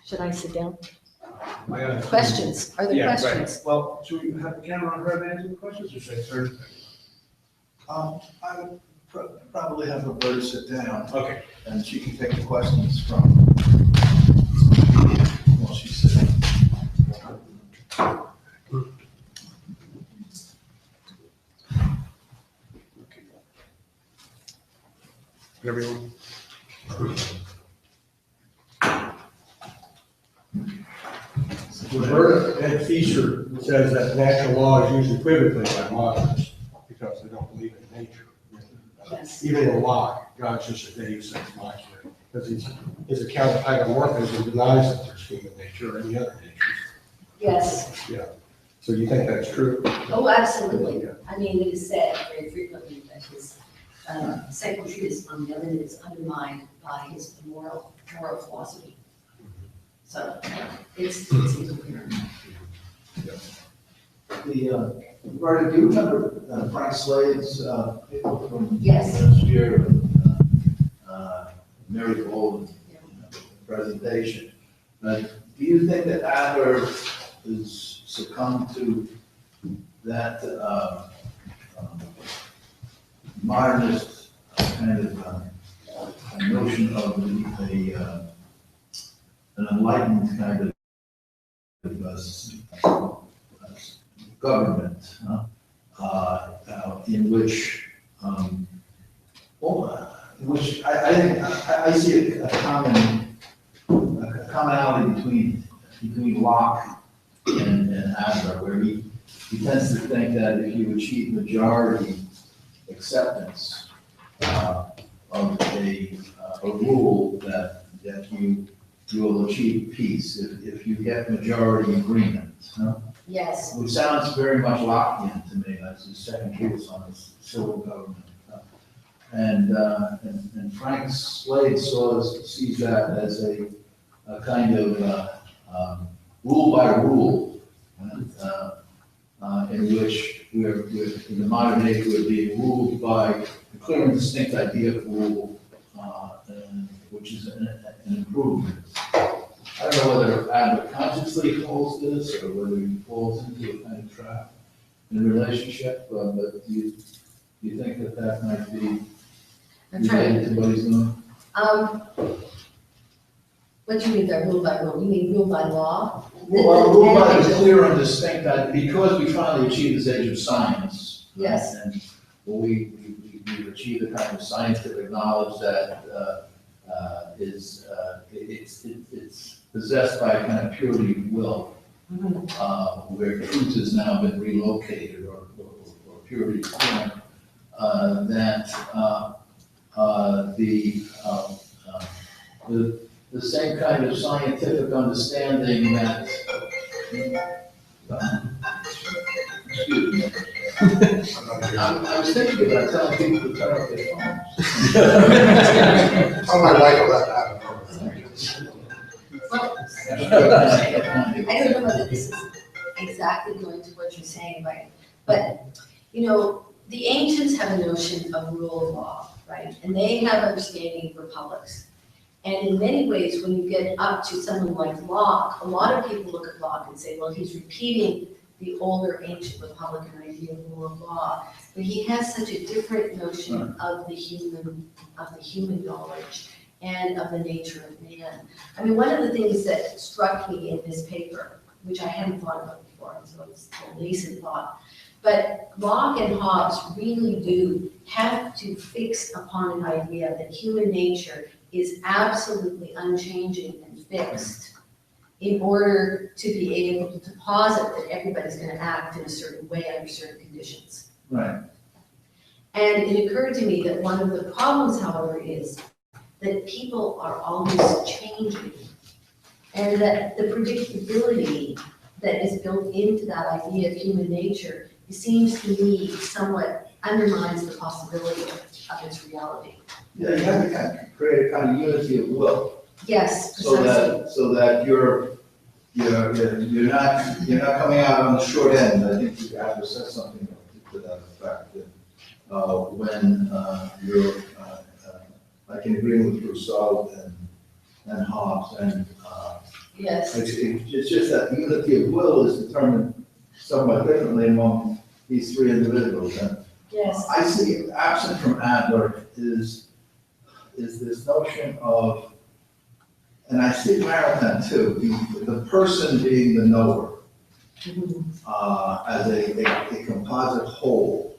Should I sit down? Questions? Are there Yeah, questions? right. Well, should we have the camera on her and answer the questions, or should I turn? I would probably have Roberta sit down, Okay. and she can take the questions from, while she's sitting. Everyone. Roberta Ed Fisher says that natural law is used equivocally by modernists because they don't believe in nature. Yes. Even in Locke, God's just a deus ex machina, because his account of hydromorphism denies that there's human nature or any other natures. Yes. Yeah. So you think that's true? Oh, absolutely. I mean, it is said very frequently that his second treatise on the other is undermined by his moral philosophy. So it's clear. Roberta, do you remember Frank Slade's paper from Yes. last year, Mary Gold presentation? Do you think that Adler has succumbed to that modernist kind of notion of an enlightened kind of government, in which I think I see a commonality between Locke and Adler, where he tends to think that if you achieve majority acceptance of a rule, that you will achieve peace if you get majority agreement. Yes. Which sounds very much Lockean to me. That's his second treatise on the civil government. And Frank Slade sees that as a kind of rule by rule, in which we're in the modern age we're being ruled by a clear and distinct idea of rule, which is an improvement. I don't know whether Adler consciously calls this or whether he falls into a kind of trap in relationship, but do you think that might be I'm trying related to what he's doing? What do you mean by rule? You mean rule by law? Well, rule by a clear and distinct idea, because we finally achieved this age of science. Yes. And we've achieved a kind of scientific knowledge that it's possessed by a kind of purity of will, where truth has now been relocated or purity is current, the same kind of scientific understanding that excuse me. I was thinking about telling people to turn off their phones. Tell my wife about that. I don't know whether this is exactly going to what you're saying, right? But, you know, the ancients have a notion of rule of law, right? And they have understanding of republics. And in many ways, when you get up to someone like Locke, a lot of people look at Locke and say, well, he's repeating the older ancient Republican idea of rule of law. But he has such a different notion of the human knowledge and of the nature of man. I mean, one of the things that struck me in this paper, which I hadn't thought about before, so it's a nascent thought, But Locke and Hobbes really do have to fix upon an idea that human nature is absolutely unchanging and fixed in order to be able to posit that everybody's going to act in a certain way under certain conditions. Right. And it occurred to me that one of the problems, however, is that people are always changing, and that the predictability that is built into that idea of human nature, it seems to me somewhat undermines the possibility of its reality. Yeah, you have to kind of create a kind of unity of will. Yes, So precisely. that you're not coming out on the short end. I think you have to say something to that effect. When you're, I can agree with Rousseau and Hobbes, and Yes, it's just that the unity of will is determined somewhat differently among these three individuals. And yes, I see absent from Adler is this notion of, and I see Maritain too, the person being the knower as a composite whole.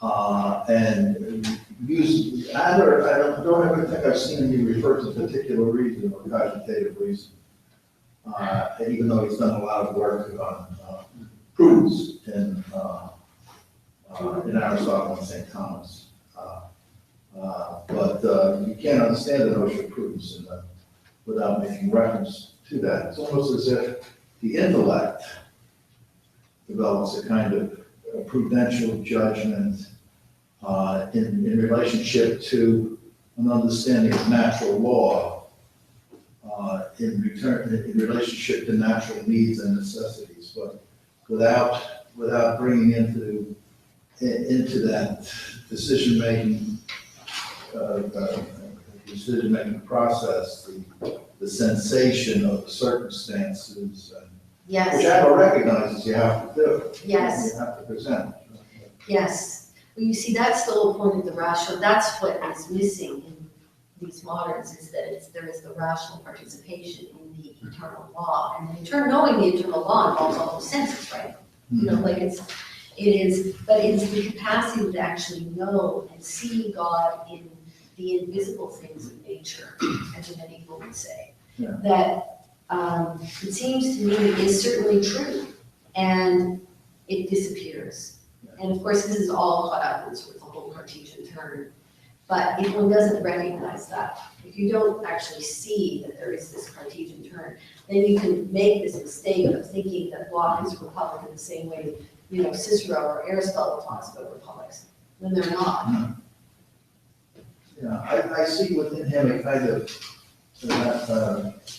And use Adler, I don't ever think I've seen him refer to particular reason or cogitative reason. Even though he's done a lot of work on prudence in Aristotle and St. Thomas. But you can't understand the notion of prudence without making reference to that. It's almost as if the intellect develops a kind of prudential judgment in relationship to an understanding of natural law, in relationship to natural needs and necessities, but without bringing into that decision-making process the sensation of the circumstances, which yes, Adler recognizes you have to do. yes, You have to present. yes. Well, you see, that's the whole point of the rational, that's what is missing in these moderns, is that there is the rational participation in the eternal law. And knowing the eternal law involves all those senses, right? You know, like but it's the capacity to actually know and see God in the invisible things of nature, as many people would say. Yeah. That it seems to me is certainly true, and it disappears. And of course, this is all caught up with the whole Cartesian turn. But if one doesn't recognize that, if you don't actually see that there is this Cartesian turn, then you can make this mistake of thinking that Locke is a republic in the same way, you know, Cicero or Aristotle talks about republics, when they're not. Yeah, I see within him a kind of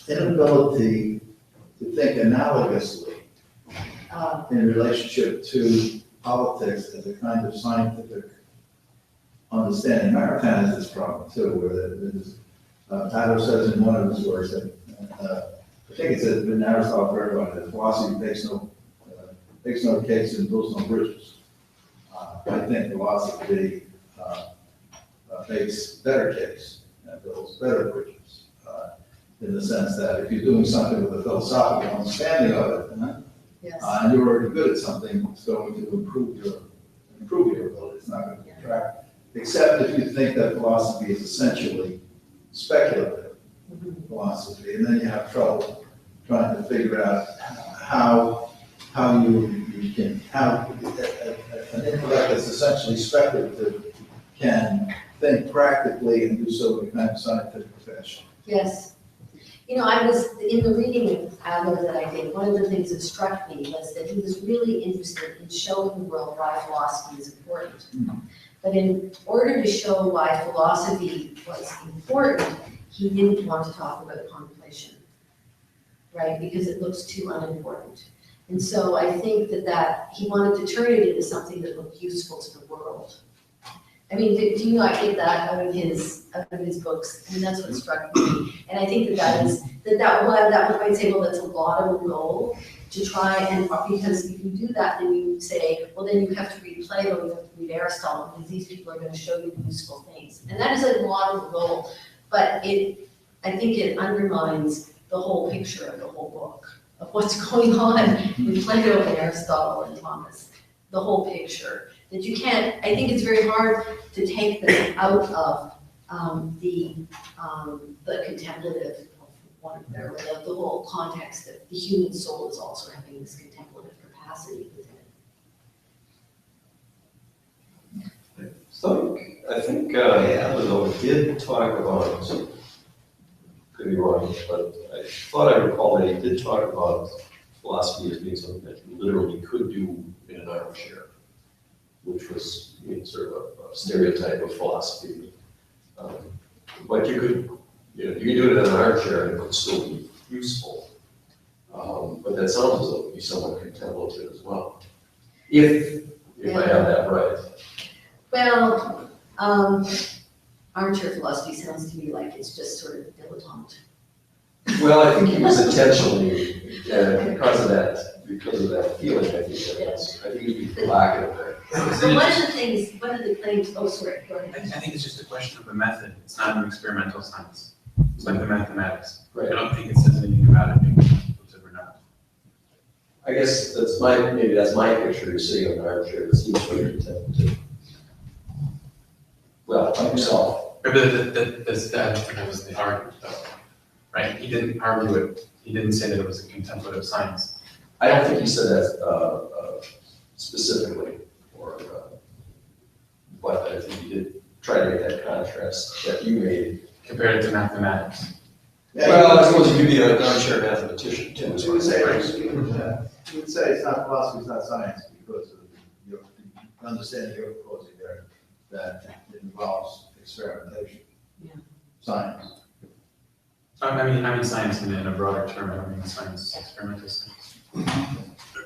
inability to think analogously in relationship to politics as a kind of scientific understanding. Maritain has this problem too, where Adler says in one of his works that, I think it says in Aristotle, that philosophy makes no case and builds no bridges. I think philosophy makes better case and builds better bridges, in the sense that if you're doing something with a philosophical understanding of it, Yes. and you're already good at something, it's going to improve your ability. It's not going to detract. Except if you think that philosophy is essentially speculative philosophy, and then you have trouble trying to figure out how you can, how an intellect that's essentially speculative can think practically and do so in a kind of scientific fashion. Yes. You know, I was, in the reading of Adler that I did, one of the things that struck me was that he was really interested in showing the world why philosophy is important. But in order to show why philosophy was important, he didn't want to talk about contemplation, right? Because it looks too unimportant. And so I think that he wanted to turn it into something that looked useful to the world. I mean, do you not get that out of his books? I mean, that's what struck me. And I think that one might say, well, that's a laudable goal to try and, because if you do that, then you say, well, then you have to read Plato, you have to read Aristotle, because these people are going to show you useful things. And that is a laudable goal, but I think it undermines the whole picture of the whole book, of what's going on with Plato and Aristotle and Thomas. the whole picture. That you can't, I think it's very hard to take them out of the contemplative one, or the whole context that the human soul is also having this contemplative capacity within it. So I think Adler did talk about, could be wrong, but I thought I recall that he did talk about philosophy as being something that you literally could do in an armchair, which was sort of a stereotype of philosophy. But you could do it in an armchair and it could still be useful. But that sounds as though it would be somewhat contemplative as well. If I have that right. Well, armchair philosophy sounds to me like it's just sort of dilettante. Well, I think he was intentionally, because of that feeling, I think he was provocative there. But one of the claims, oh, sorry, go ahead. I think it's just a question of the method. It's not an experimental science. It's like the mathematics. I don't think it says anything about it being conclusive or not. I guess maybe that's my picture, you're sitting in an armchair, that seems very contemplative. Well, like yourself. But that was the argument, though, right? He didn't argue it. He didn't say that it was a contemplative science. I don't think he said that specifically, but I think he did try to make that contrast that you made. Compared it to mathematics. Well, I suppose you could be an armchair mathematician too. You would say it's not philosophy, it's not science, because of your understanding you're proposing there, that it involves experimentation. Yeah. Science. I mean science in a broader term. I don't mean science, experimental science.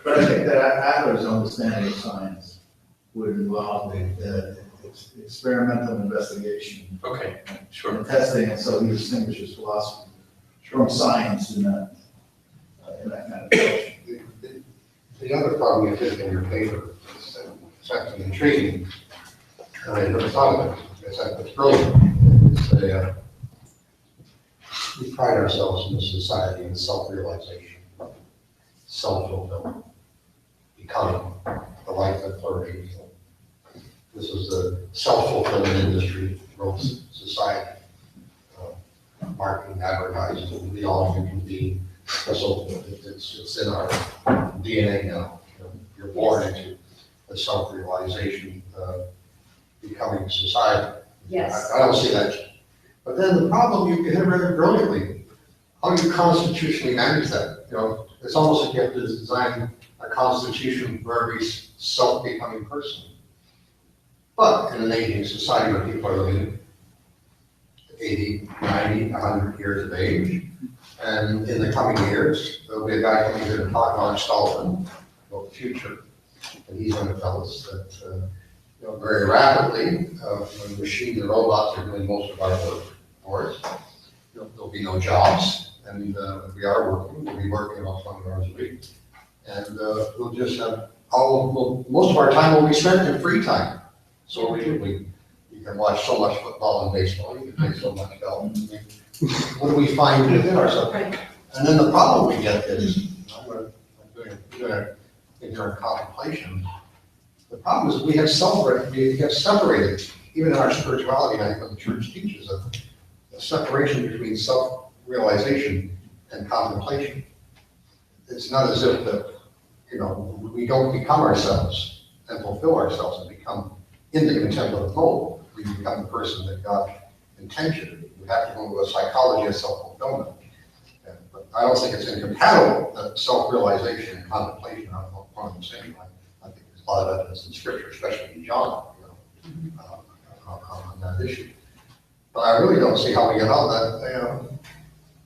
But I think that Adler's understanding of science would involve experimental investigation Okay, sure. and testing, and so he distinguishes philosophy from science in that kind of approach. The other problem you take in your paper is something intriguing, and I never thought of it. It's brilliant. We pride ourselves in this society in self-realization, self-fulfillment, becoming the life that flourishes. This is the self-fulfillment industry, growth society, marketing, advertising, we all can be. So it's in our DNA now. You're born into a self-realization, becoming society. Yes. I don't see that. But then the problem, you hit it very brilliantly. How do you constitutionally manage that? It's almost like you have to design a constitution for every self-becoming person. But in an aging society where people are living 80, 90, 100 years of age, and in the coming years, there'll be a guy coming here to talk, Mark Stolpen, about the future. And he's going to tell us that very rapidly, when machines and robots are doing most of our work for us, there'll be no jobs, and we are working. We'll be working about 20 hours a week, and we'll just have most of our time will be spent in free time. So we can watch so much football and baseball. You can play so much golf. What do we find within ourselves? Right. And then the problem we get is, I'm doing a ignorant contemplation. The problem is we have separated, even in our spirituality, I think what the church teaches, a separation between self-realization and contemplation. It's not as if that, we don't become ourselves and fulfill ourselves and become in the contemplative mode. We become the person that God intended. We have to go to a psychology of self-fulfillment. But I don't think it's incompatible that self-realization and contemplation are one and the same. I think there's a lot of evidence in Scripture, especially in John, on that issue. But I really don't see how we get out of that.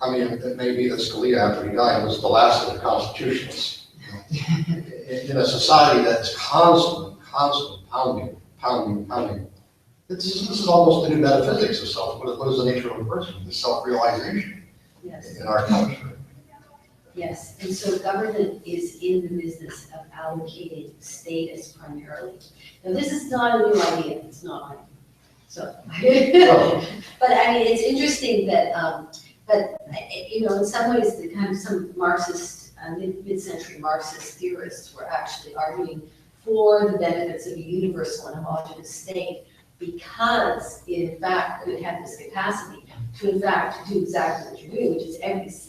I mean, it may be that Scalia, after he died, was the last of the constitutionalists. In a society that's constantly pounding. This is almost the new metaphysics of self. What is the nature of a person? The self-realization in our culture. Yes, and so government is in the business of allocating status primarily. Now, this is not a new idea, it's not mine. So, but I mean, it's interesting that, in some ways, some Marxist, mid-century Marxist theorists were actually arguing for the benefits of a universal and homogeneous state, because it in fact could have this capacity to in fact do exactly what you're doing, which is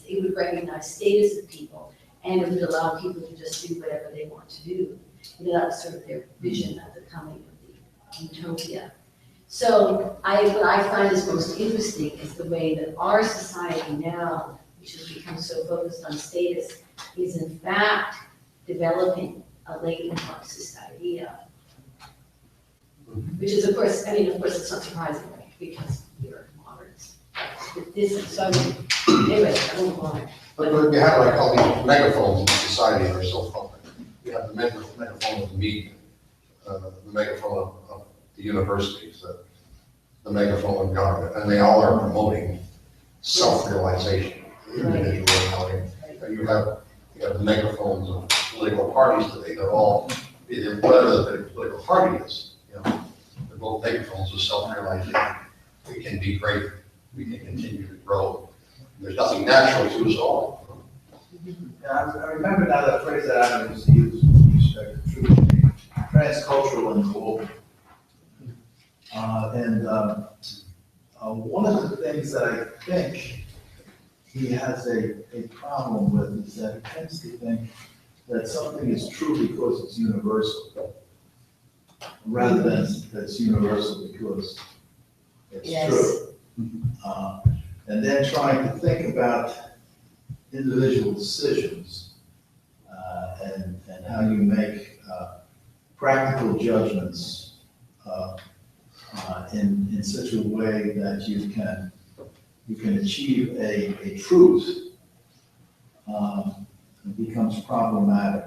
it would recognize status of people, and it would allow people to just do whatever they want to do. You know, that was sort of their vision of the coming of the utopia. So what I find is most interesting is the way that our society now, which has become so focused on status, is in fact developing a latent Marxist idea. Which is, of course, it's not surprising, right? Because we're moderns. But this is so, anyway, I won't go on. But you have like all these megaphones in society that are so public. You have the megaphone of the media, the megaphone of the universities, the megaphone of government, and they all are promoting self-realization, individual reality. And you have the megaphones of political parties today. They're all, whatever the political party is, they're both megaphones of self-realization. We can be great. We can continue to grow. There's nothing natural to us all. Yeah, I remember now that phrase that Adam used to use with respect to truth being transcultural and global. One of the things that I think he has a problem with is that he tends to think that something is true because it's universal, rather than it's universal because it's Yes. true. And then trying to think about individual decisions and how you make practical judgments in such a way that you can achieve a truth. It becomes problematic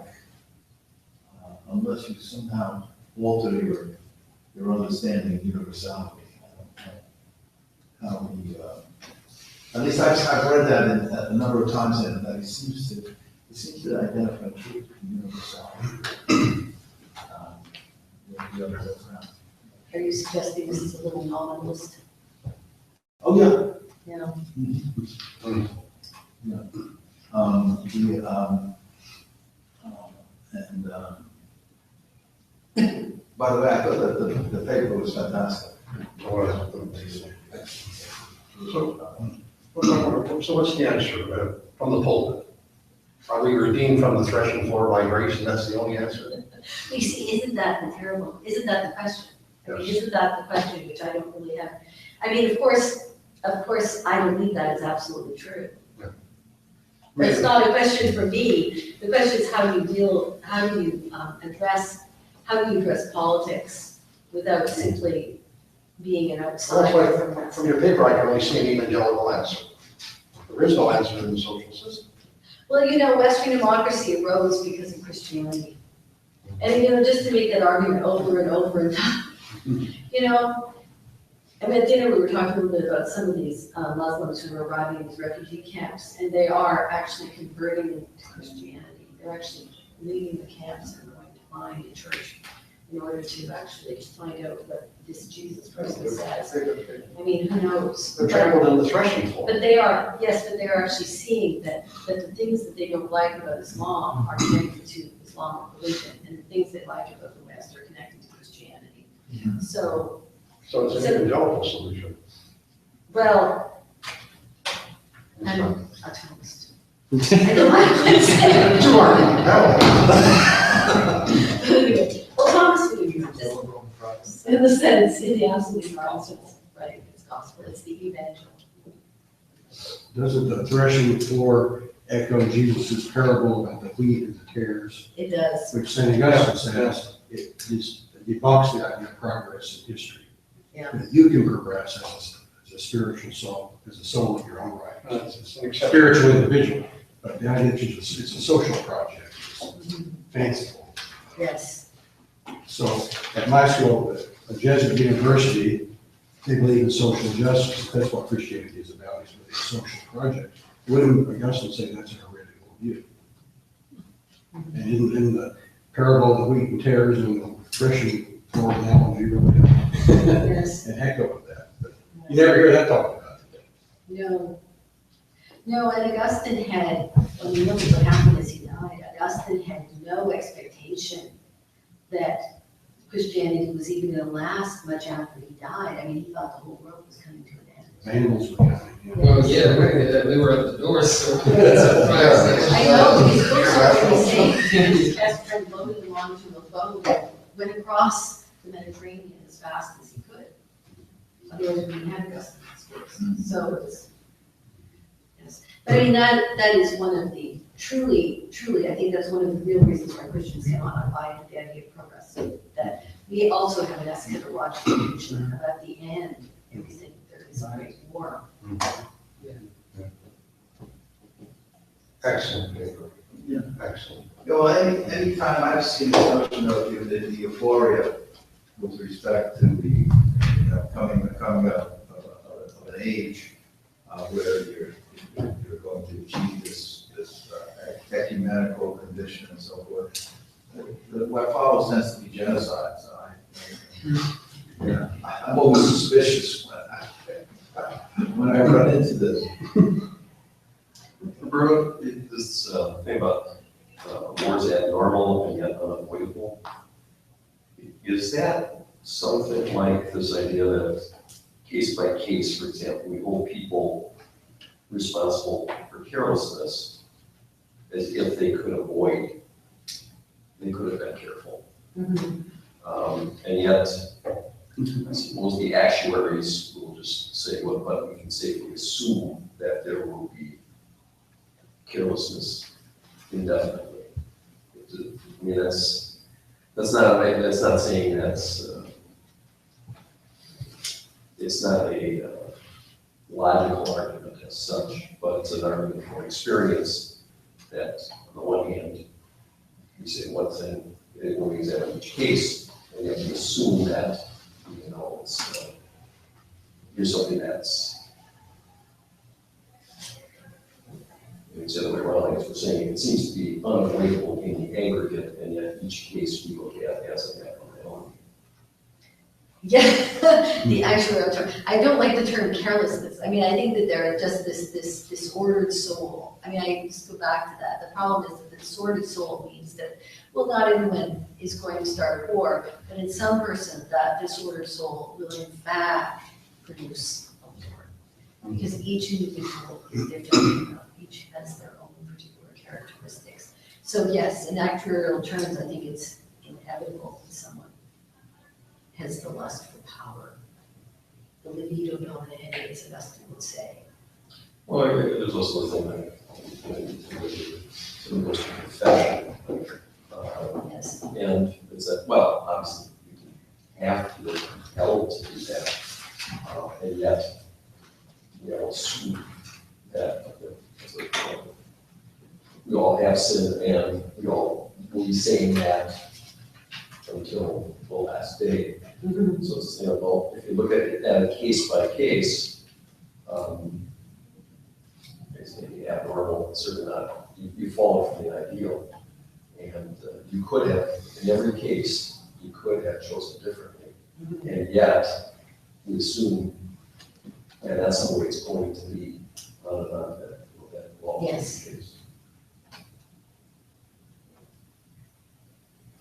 unless you somehow alter your understanding of universality. How he, at least I've read that a number of times, and that he seems to identify truth and universality. The other way around. Are you suggesting this is a little nominalist? Oh, yeah. Yeah. Yeah. By the way, I thought that the paper was fantastic. So what's the answer from the pulpit? Are we redeemed from the threshing floor by grace, and that's the only answer? You see, isn't that the question? I mean, Yes. isn't that the question, which I don't really have? I mean, of course, I believe that is absolutely true. Yeah. But it's not a question for me. The question is how do you address politics without simply being an That's outsider from why, that. from your paper, I can only see an evangelical answer. There is no answer in the social system. Well, Western democracy arose because of Christianity. And, just to make that argument over and over and I mean, at dinner, we were talking a little bit about some of these Muslims who are arriving in these refugee camps, and they are actually converting them to Christianity. They're actually leaving the camps and going to find a church in order to actually find out what this Jesus person says. I mean, who knows? They're trampled on the threshing floor. But they are actually seeing that the things that they don't like about Islam are connected to Islamic religion, and the things they like about the West are connected to Christianity. So So it's an evangelical solution. well, I'm a Thomisist. I don't like to say. Two are Anyway, well, Thomas would agree with this. In the sense, in the absolute nonsense, right? It's gospel, it's the evangel. Doesn't the threshing floor echo Jesus' parable about the wheat and the tares, It does. which St. Augustine says it debunks the idea of progress in history. Yeah. That you can progress as a spiritual soul, as a soul in your own right, It's an exception. spiritual individual. But the idea that it's a social project, it's fanciful. Yes. So at my school, a Jesuit university, they believe in social justice. That's what Christianity is about, is a social project. Wouldn't Augustine say that's a heretical view? And in the parable of the wheat and tares and the threshing floor analogy, really Yes. an echo of that. But you never hear that talked about today. No, and Augustine had, when you look at what happened as he died, Augustine had no expectation that Christianity was even going to last much after he died. I mean, he thought the whole world was coming to an end. Animals were coming. Yeah. Well, yeah, we were at the door, so that's surprising. I know, his books are really saying, his best friend loaded him onto a boat and went across the Mediterranean as fast as he could. Otherwise, we had Augustine books. So it was, yes. But I mean, that is one of the, truly, I think that's one of the real reasons why Christians cannot abide with the idea of progress. That we also have an eschatological vision of at the end, everything, there is a great war. Excellent paper. Yeah. Excellent. You know, anytime I've seen the notion of the euphoria with respect to the, you know, coming of an age where you're going to achieve this ecumenical condition and so forth, what follows tends to be genocide. So I'm always suspicious when I run into this. Roberto, this thing about wars abnormal and yet unavoidable, is that something like this idea that case by case, for example, we hold people responsible for carelessness as if they could avoid, they could have been careful. And yet, I suppose the actuaries will just say, well, but we can safely assume that there will be carelessness indefinitely. I mean, that's not saying that's, it's not a logical argument as such, but it's an argument for experience that on the one hand, you say one thing, when we examine each case, and you have to assume that, you know, it's, here's something that's, it's the other way around, as we're saying, it seems to be unavoidable in the aggregate, and yet each case we look at as an own. Yeah, the actuarial term. I don't like the term carelessness. I mean, I think that there are just this disordered soul. I mean, I just go back to that. The problem is that the disordered soul means that, well, not everyone is going to start a war, but in some person, that disordered soul will in fact produce a war. Because each individual is different. Each has their own particular characteristics. So yes, in actuarial terms, I think it's inevitable that someone has the lust for power. The libido domine, as Augustine would say. Well, there's also the thing that sort of goes to confession. Yes. And it's that, well, obviously, you have to be compelled to do that. And yet, you know, assume that we all have sin and we all will be saying that until the last day. So it's, you know, well, if you look at it at a case by case, it's maybe abnormal, certainly not, you fall from the ideal. And you could have, in every case, you could have chosen differently. And yet, we assume, and that's the way it's going to be, that will Yes. be the case.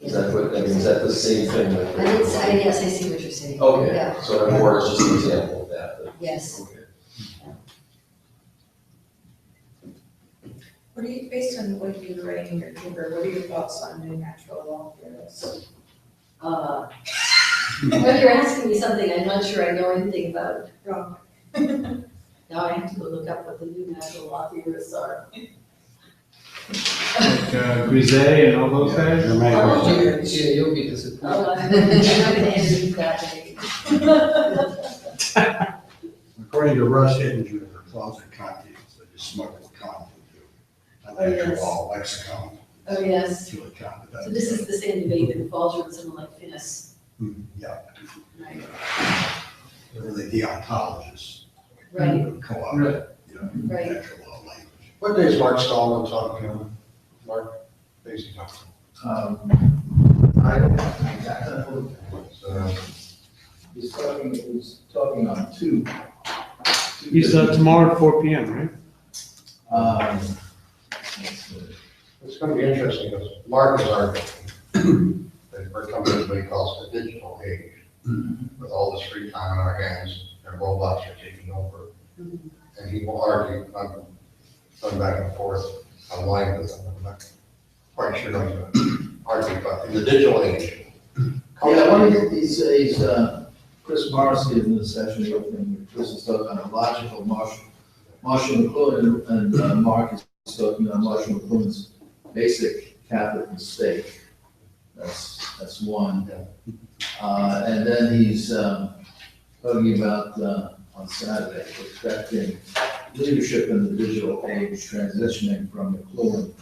Is that what, I mean, is that the same thing? Yes, I see what you're saying. Okay, Yeah. so that war is just an example of that. Yes. Okay. What are you, based on what you're writing in your paper, what are your thoughts on new natural law theorists? Well, you're asking me something I'm not sure I know anything about. Wrong. Now I have to go look up what the new natural law theorists are. Like Grisey and all those guys? Oh. Yeah, you'll be disappointed. Oh, I'm not gonna introduce that. According to Russ Hittinger, they're closet convicts, they just smuggle content to an yes. actual law lexicon Oh, yes. to a content. So this is the same debate that falls with someone like Finnis. Yeah, Right. they're really deontologists. Right, who Co-opt, Right. you know, Right. natural law language. What day is Mark Stallman talking on? Mark, Basic talking. I don't have the exact number. He's talking on two. He's tomorrow at 4 p.m., right? It's gonna be interesting, because Mark is arguing that we're coming to what he calls the digital age. With all this free time in our hands, and robots are taking over. And he will argue, I'm going back and forth online with him, I'm not quite sure I'm going to argue, but in the digital age. Yeah, one of these, Chris Morris gave in the session, and Chris is talking on a logical Marshall McLuhan, and Mark is talking on Marshall McLuhan's basic Catholic mistake. That's one. And then he's talking about on Saturday, expecting leadership in the digital age, transitioning from McLuhan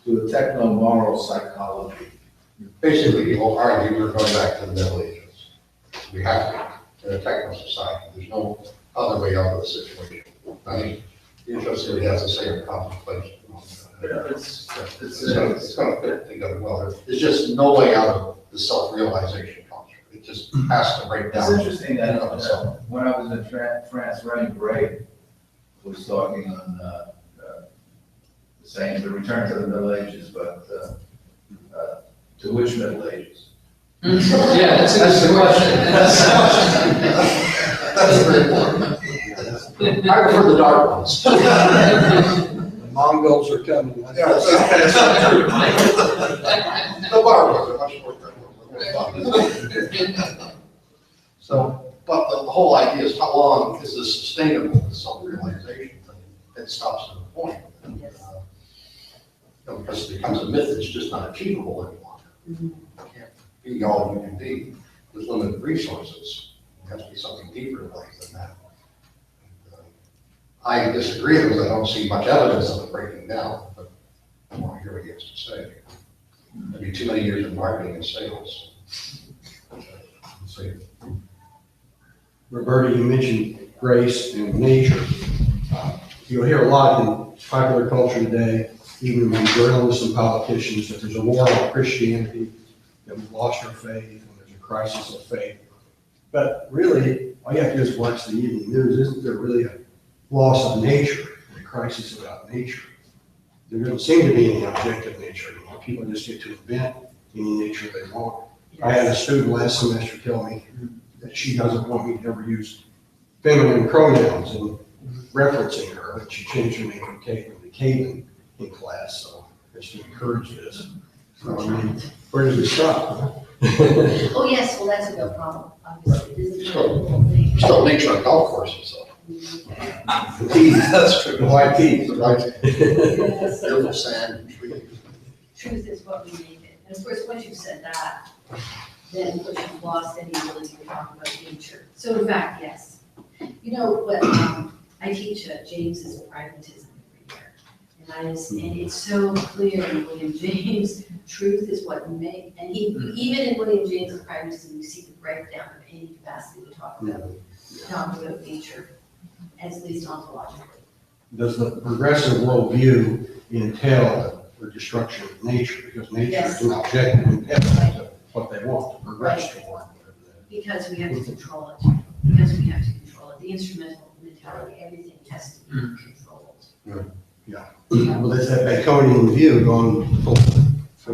to a techno-moral psychology. Basically, he will argue we're going back to the Middle Ages. We have to, in a techno society, there's no other way out of the situation. I mean, the interest theory has the same contemplation. It's going to fit together well. There's just no way out of the self-realization culture. It just has to break down. It's interesting that when I was in France, Rennie Bray was talking on saying the return to the Middle Ages, but to which Middle Ages? Yeah, that's the question. That's very important. I prefer the dark ones. The Mongols are coming. Yeah, that's true. The barbers are much more fun. So, but the whole idea is how long is this sustainable, this self-realization? It stops at a point. And, because it becomes a myth, it's just not achievable any longer. You can't be all you can be with limited resources. There has to be something deeper in life than that. I disagree because I don't see much evidence of it breaking down, but I want to hear what he has to say. Maybe too many years in marketing and sales. Roberta, you mentioned grace and nature. You'll hear a lot in popular culture today, even among journalists and politicians, that there's a war on Christianity, that we've lost our faith, and there's a crisis of faith. But really, all you have to do is watch the evening news. Isn't there really a loss of nature, a crisis about nature? There doesn't seem to be any objective nature anymore. People just get to invent any nature they want. I had a student last semester tell me that she doesn't want me to ever use feminine pronouns in referencing her, that she changed her name from Caitlin to Caitlin in class, so just to encourage this. So, I mean, where does it stop? Oh, yes, well, that's a real problem, obviously. It isn't a whole thing. Still nature on golf courses, so. The teeth, that's true. The white teeth. Right. Yes. Beautiful sand and trees. Truth is what we make it. And of course, once you've said that, then of course you've lost any ability to talk about nature. So in fact, yes. You know what, I teach James's pragmatism every year. And it's so clear in William James, truth is what you make. And even in William James' pragmatism, you see the breakdown of any capacity to talk about nature, at least ontologically. Does the progressive worldview entail the destruction of nature? Because nature is an objective impediment to what they want to progress toward. Whatever that is. Because we have to control it. Because we have to control it. The instrumental mentality, everything has to be controlled. Yeah. Well, that's that Baconian view going full.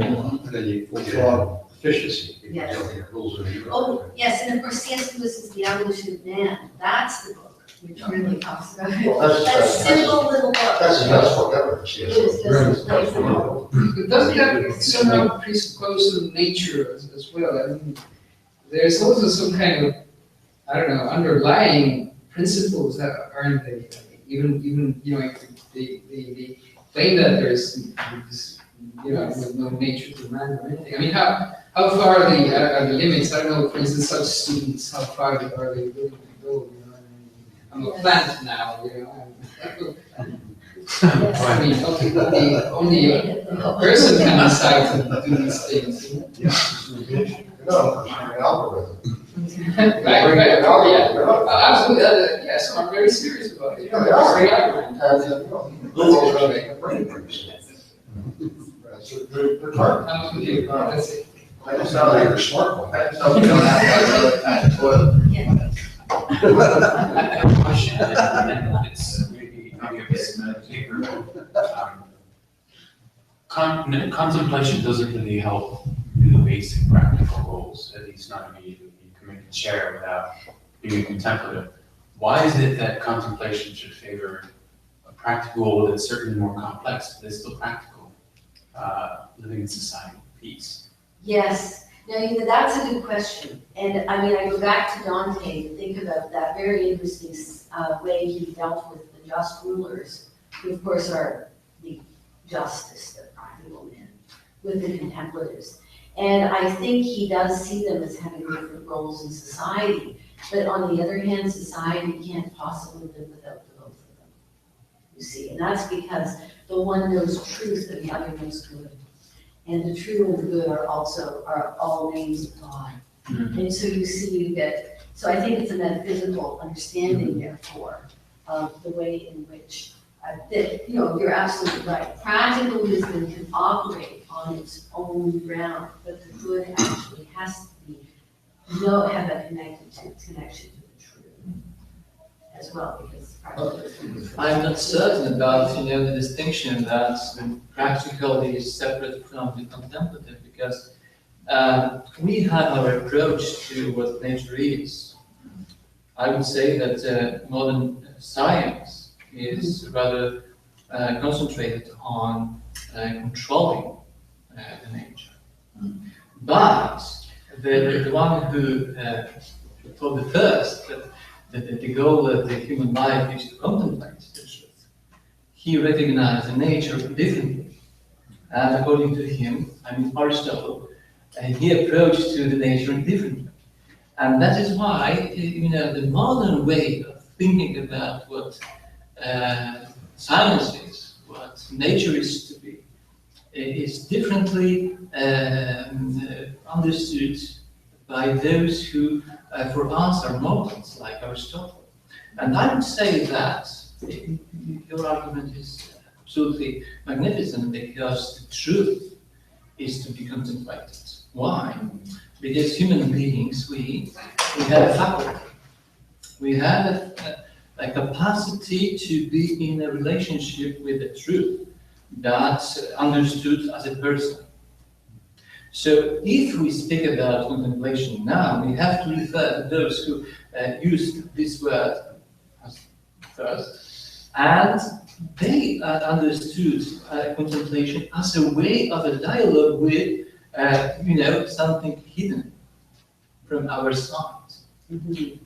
And then you flawed efficiency. Yes. Rules are zero. Oh, yes, and of course, C.S. Lewis's The Evolution of Man, that's the book which really talks about it. Well, that's- That simple little book. That's the best book ever. It is just like the book. But doesn't that somehow presuppose some nature as well? I mean, there's also some kind of, I don't know, underlying principles that aren't there. Even you know, the claim that there's you know, no nature to man or anything. I mean, how far are the limits? I don't know, for instance, such students, how far are they willing to go? You know, I'm a plant now, you know. I mean, only a person can decide to do these things. You know? No, an algorithm. Right, yeah. Absolutely, yes, I'm very serious about it. Yeah, they are. Google's gonna make a brain freeze. They're smart. I'm with you, that's it. It's not like you're smart one. I just hope we don't have another kind of toilet. Yeah. It's maybe contemplation doesn't really help do the basic practical goals, at least not immediately. You can make a chair without being contemplative. Why is it that contemplation should favor a practical goal that's certainly more complex, but it's still practical, living in society, peace? Yes, now, that's a good question. And I mean, I go back to Dante to think about that very interesting way he dealt with the just rulers, who of course are the justice, the practical men, with the contemplatives. And I think he does see them as having different roles in society. But on the other hand, society can't possibly live without the both of them, you see. And that's because the one knows truth and the other knows good. And the true and the good are all names of God. And so you see you get, so I think it's a metaphysical understanding, therefore, of the way in which, that, you're absolutely right. Practical wisdom can operate on its own ground, but the good actually has to be, have a connection to the true as well, because practical wisdom. I'm not certain about, the distinction that the practical is separate from the contemplative, because we have our approach to what nature is. I would say that modern science is rather concentrated on controlling the nature. But the one who told the first that the goal of the human life is to contemplate the truth, he recognized the nature differently. And according to him, Aristotle, he approached to the nature differently. And that is why, the modern way of thinking about what science is, what nature is to be, is differently understood by those who, for us, are models, like Aristotle. And I would say that your argument is absolutely magnificent, because the truth is to be contemplated. Why? Because human beings, we have a faculty. We have a capacity to be in a relationship with the truth that's understood as a person. So if we speak about contemplation now, we have to refer to those who used this word as first, and they understood contemplation as a way of a dialogue with, something hidden from our side. Mm-hmm.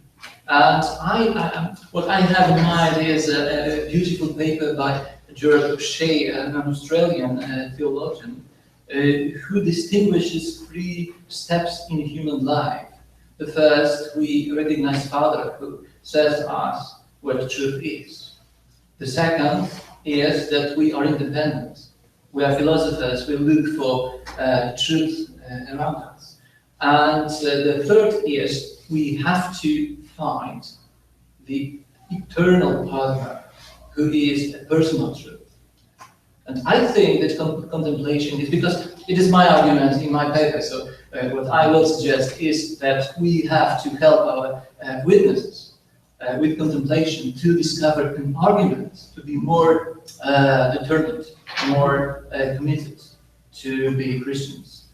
And what I have in mind is a beautiful paper by Gerard O'Shea, an Australian theologian, who distinguishes 3 steps in human life. The first, we recognize Father, who says to us what truth is. The second is that we are independent. We are philosophers, we look for truth around us. And the third is we have to find the eternal partner, who is a personal truth. And I think that contemplation is, because it is my argument in my paper, so what I will suggest is that we have to help our witnesses with contemplation to discover an argument, to be more determined, more committed to be Christians.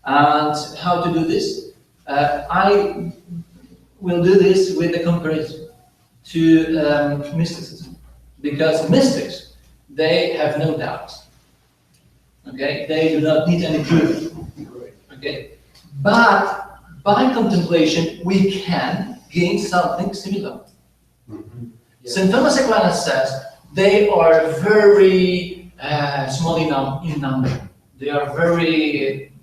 And how to do this? I will do this with a comparison to mysticism, because mystics, they have no doubt. Okay, they do not need any proof. Okay, but by contemplation we can gain something similar. St. Thomas Aquinas says they are very small in number. They are very,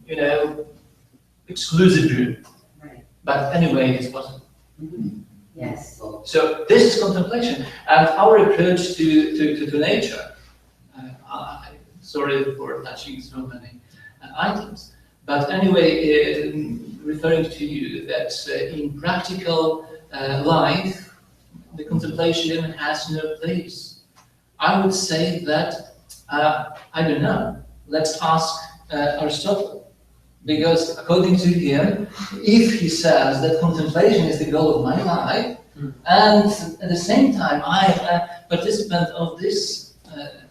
exclusive group. Right. But anyway, it's possible. Mm-hmm. Yes. So this is contemplation, and our approach to nature. Sorry for touching so many items, but anyway, referring to you that in practical life, the contemplation has no place. I would say that, I don't know, let's ask Aristotle, because according to him, if he says that contemplation is the goal of my life, and at the same time I am a participant of this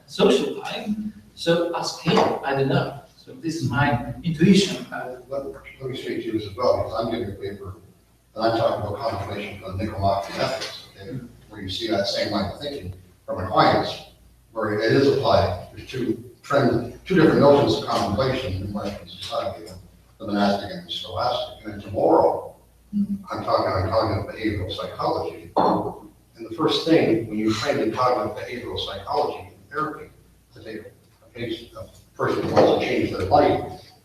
social life, so ask him, I don't know. So this is my intuition. Let me speak to you as well, because I'm giving a paper, and I'm talking about contemplation for the Nicomachean ethics, okay? Where you see that same line of thinking from Aquinas, where it is applied. There's two different notions of contemplation in Western society, the monastic and the scholastic. And then tomorrow, I'm talking about behavioral psychology. And the first thing, when you train in cognitive behavioral psychology in therapy, to take a person who wants to change their life,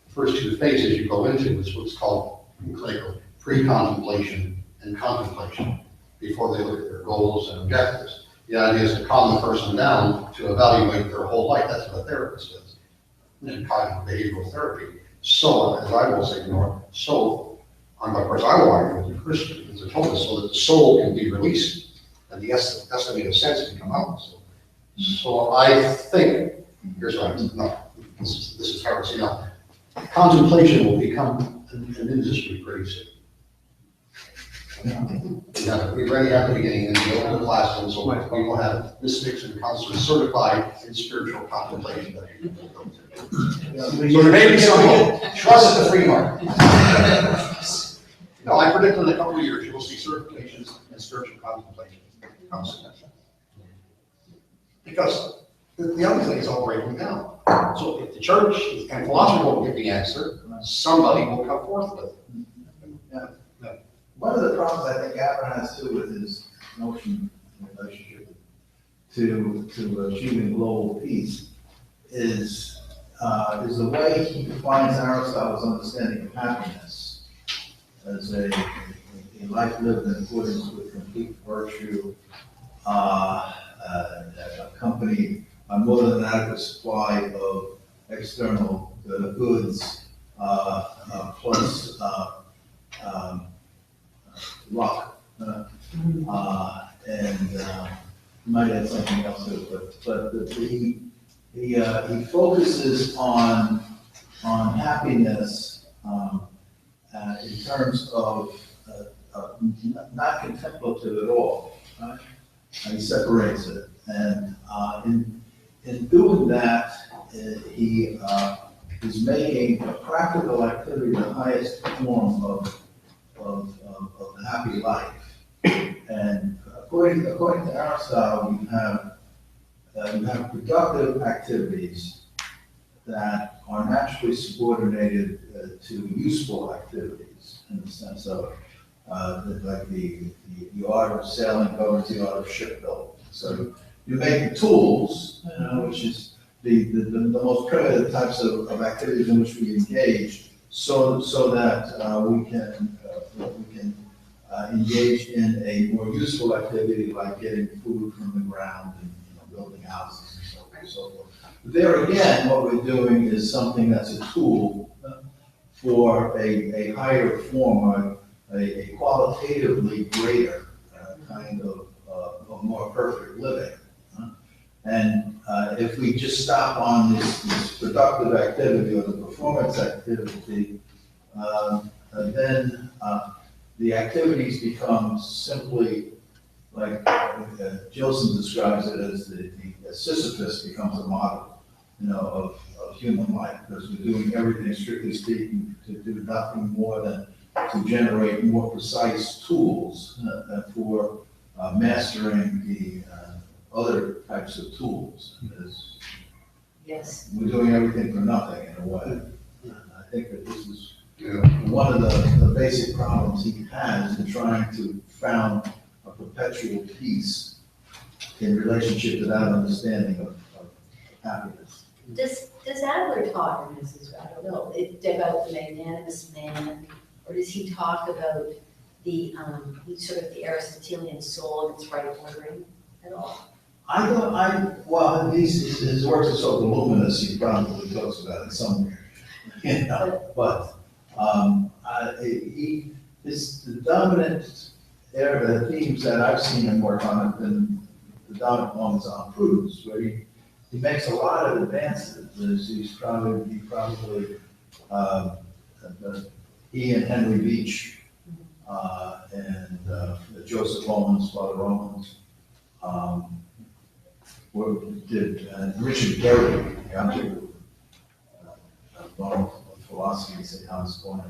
the first two phases you go into is what's called in clinical pre-contemplation and contemplation, before they look at their goals and objectives. The idea is to calm the person down to evaluate their whole life. That's what a therapist does in cognitive behavioral therapy. So, as I will say more, so, of course, I will argue as a Christian, as a Thomas, so that the soul can be released and the estimated sense can come out. So I think, here's what I'm, no, this is hard to see now. Contemplation will become an industry pretty soon. We already have the beginning and the open classroom, so we will have mystics and counselors certified in spiritual contemplation. So there may be some hope. Trust the free market. No, I predict in a couple of years you will see certifications in spiritual contemplation. Because the other thing is all breaking down. So if the church and philosophy won't get the answer, somebody will come forth with it. One of the problems I think Abraham has too with his notion in relationship to achieving global peace is the way he defines Aristotle's understanding of happiness as a life lived in accordance with complete virtue, accompanied by more than adequate supply of external goods, plus luck, and might add something else to it, but he focuses on happiness in terms of not contemplative at all. Right? He separates it, and in doing that, he is making a practical activity the highest form of a happy life. And according to Aristotle, you have productive activities that are naturally subordinated to useful activities, in the sense of like the art of sailing governs the art of shipbuilding. So you make the tools, which is the most primitive types of activities in which we engage, so that we can engage in a more useful activity like getting food from the ground and building houses and so on and so forth. There again, what we're doing is something that's a tool for a higher form, a qualitatively greater kind of more perfect living. And if we just stop on this productive activity or the performance activity, then the activities become simply like Gilson describes it as the Sisyphus becomes a model, of human life, because we're doing everything, strictly speaking, to do nothing more than to generate more precise tools for mastering the other types of tools. Yes. We're doing everything for nothing in a way. I think that this is one of the basic problems he has in trying to found a perpetual peace in relationship to that understanding of happiness. Does Adler talk in this, I don't know, about the magnanimous man, or does he talk about the sort of the Aristotelian soul and its right ordering at all? Well, his works are so voluminous, he probably talks about it somewhere, but the dominant themes that I've seen him work on have been the dominant ones on prudence, where he makes a lot of advances. He and Henry Beach and Joseph Owens, Father Owens, did Richard Derry, going with philosophy, say how it's going,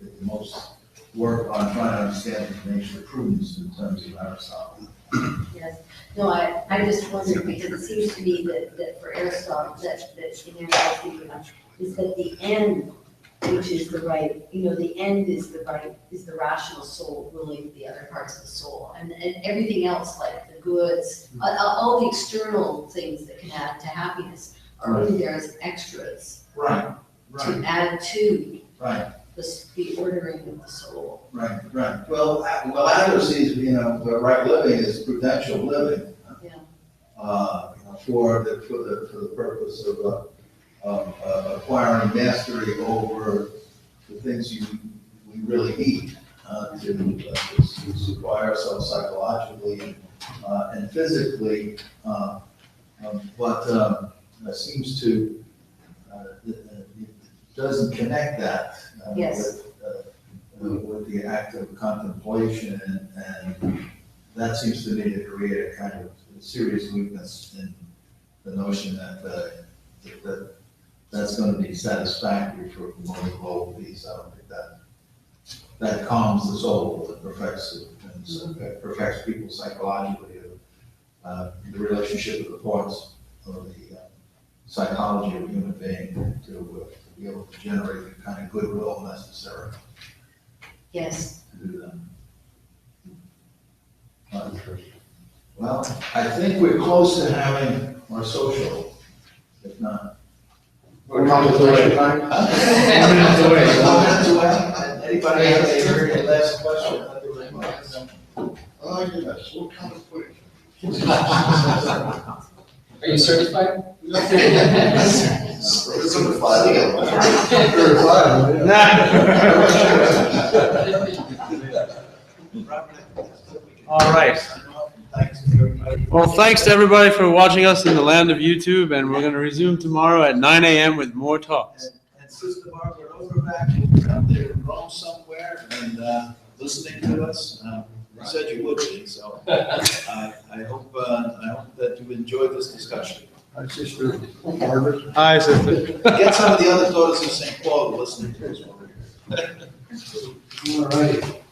the most work on trying to understand the nature of prudence in terms of Aristotle. Yes, no, I just wondered, because it seems to me that for Aristotle, that in Aristotle, is that the end, which is the right, the end is the right, is the rational soul ruling the other parts of the soul. And everything else, like the goods, all the external things that can add to happiness are only there as extras Right, to add to right. the ordering of the soul. Right, right. Well, Adler sees, the right living is prudential living. Yeah. For the purpose of acquiring mastery over the things we really need to supply ourselves psychologically and physically. But it seems to it doesn't connect that Yes. with the act of contemplation, and that seems to me to create a kind of serious weakness in the notion that that's going to be satisfactory for promoting global peace. I don't think that calms the soul, it perfects it, and so it perfects people psychologically. The relationship with the thoughts of the psychology of a human being to be able to generate the kind of goodwill necessary Yes. to do that. Well, I think we're close to having our social, if not. We're contemplation time? 10 minutes away. 10 minutes away. Anybody have any last question? Oh, yes, we'll contemplate. Are you certified? All right. Thanks to everybody. Well, thanks to everybody for watching us in the land of YouTube, and we're going to resume tomorrow at 9 a.m. with more talks. And Sister Margaret Overback, you're out there in Rome somewhere and listening to us. You said you would be, so I hope that you enjoyed this discussion. Hi, Sister Margaret. Hi, sister. Get some of the other daughters of St. Paul to listen to us. All right.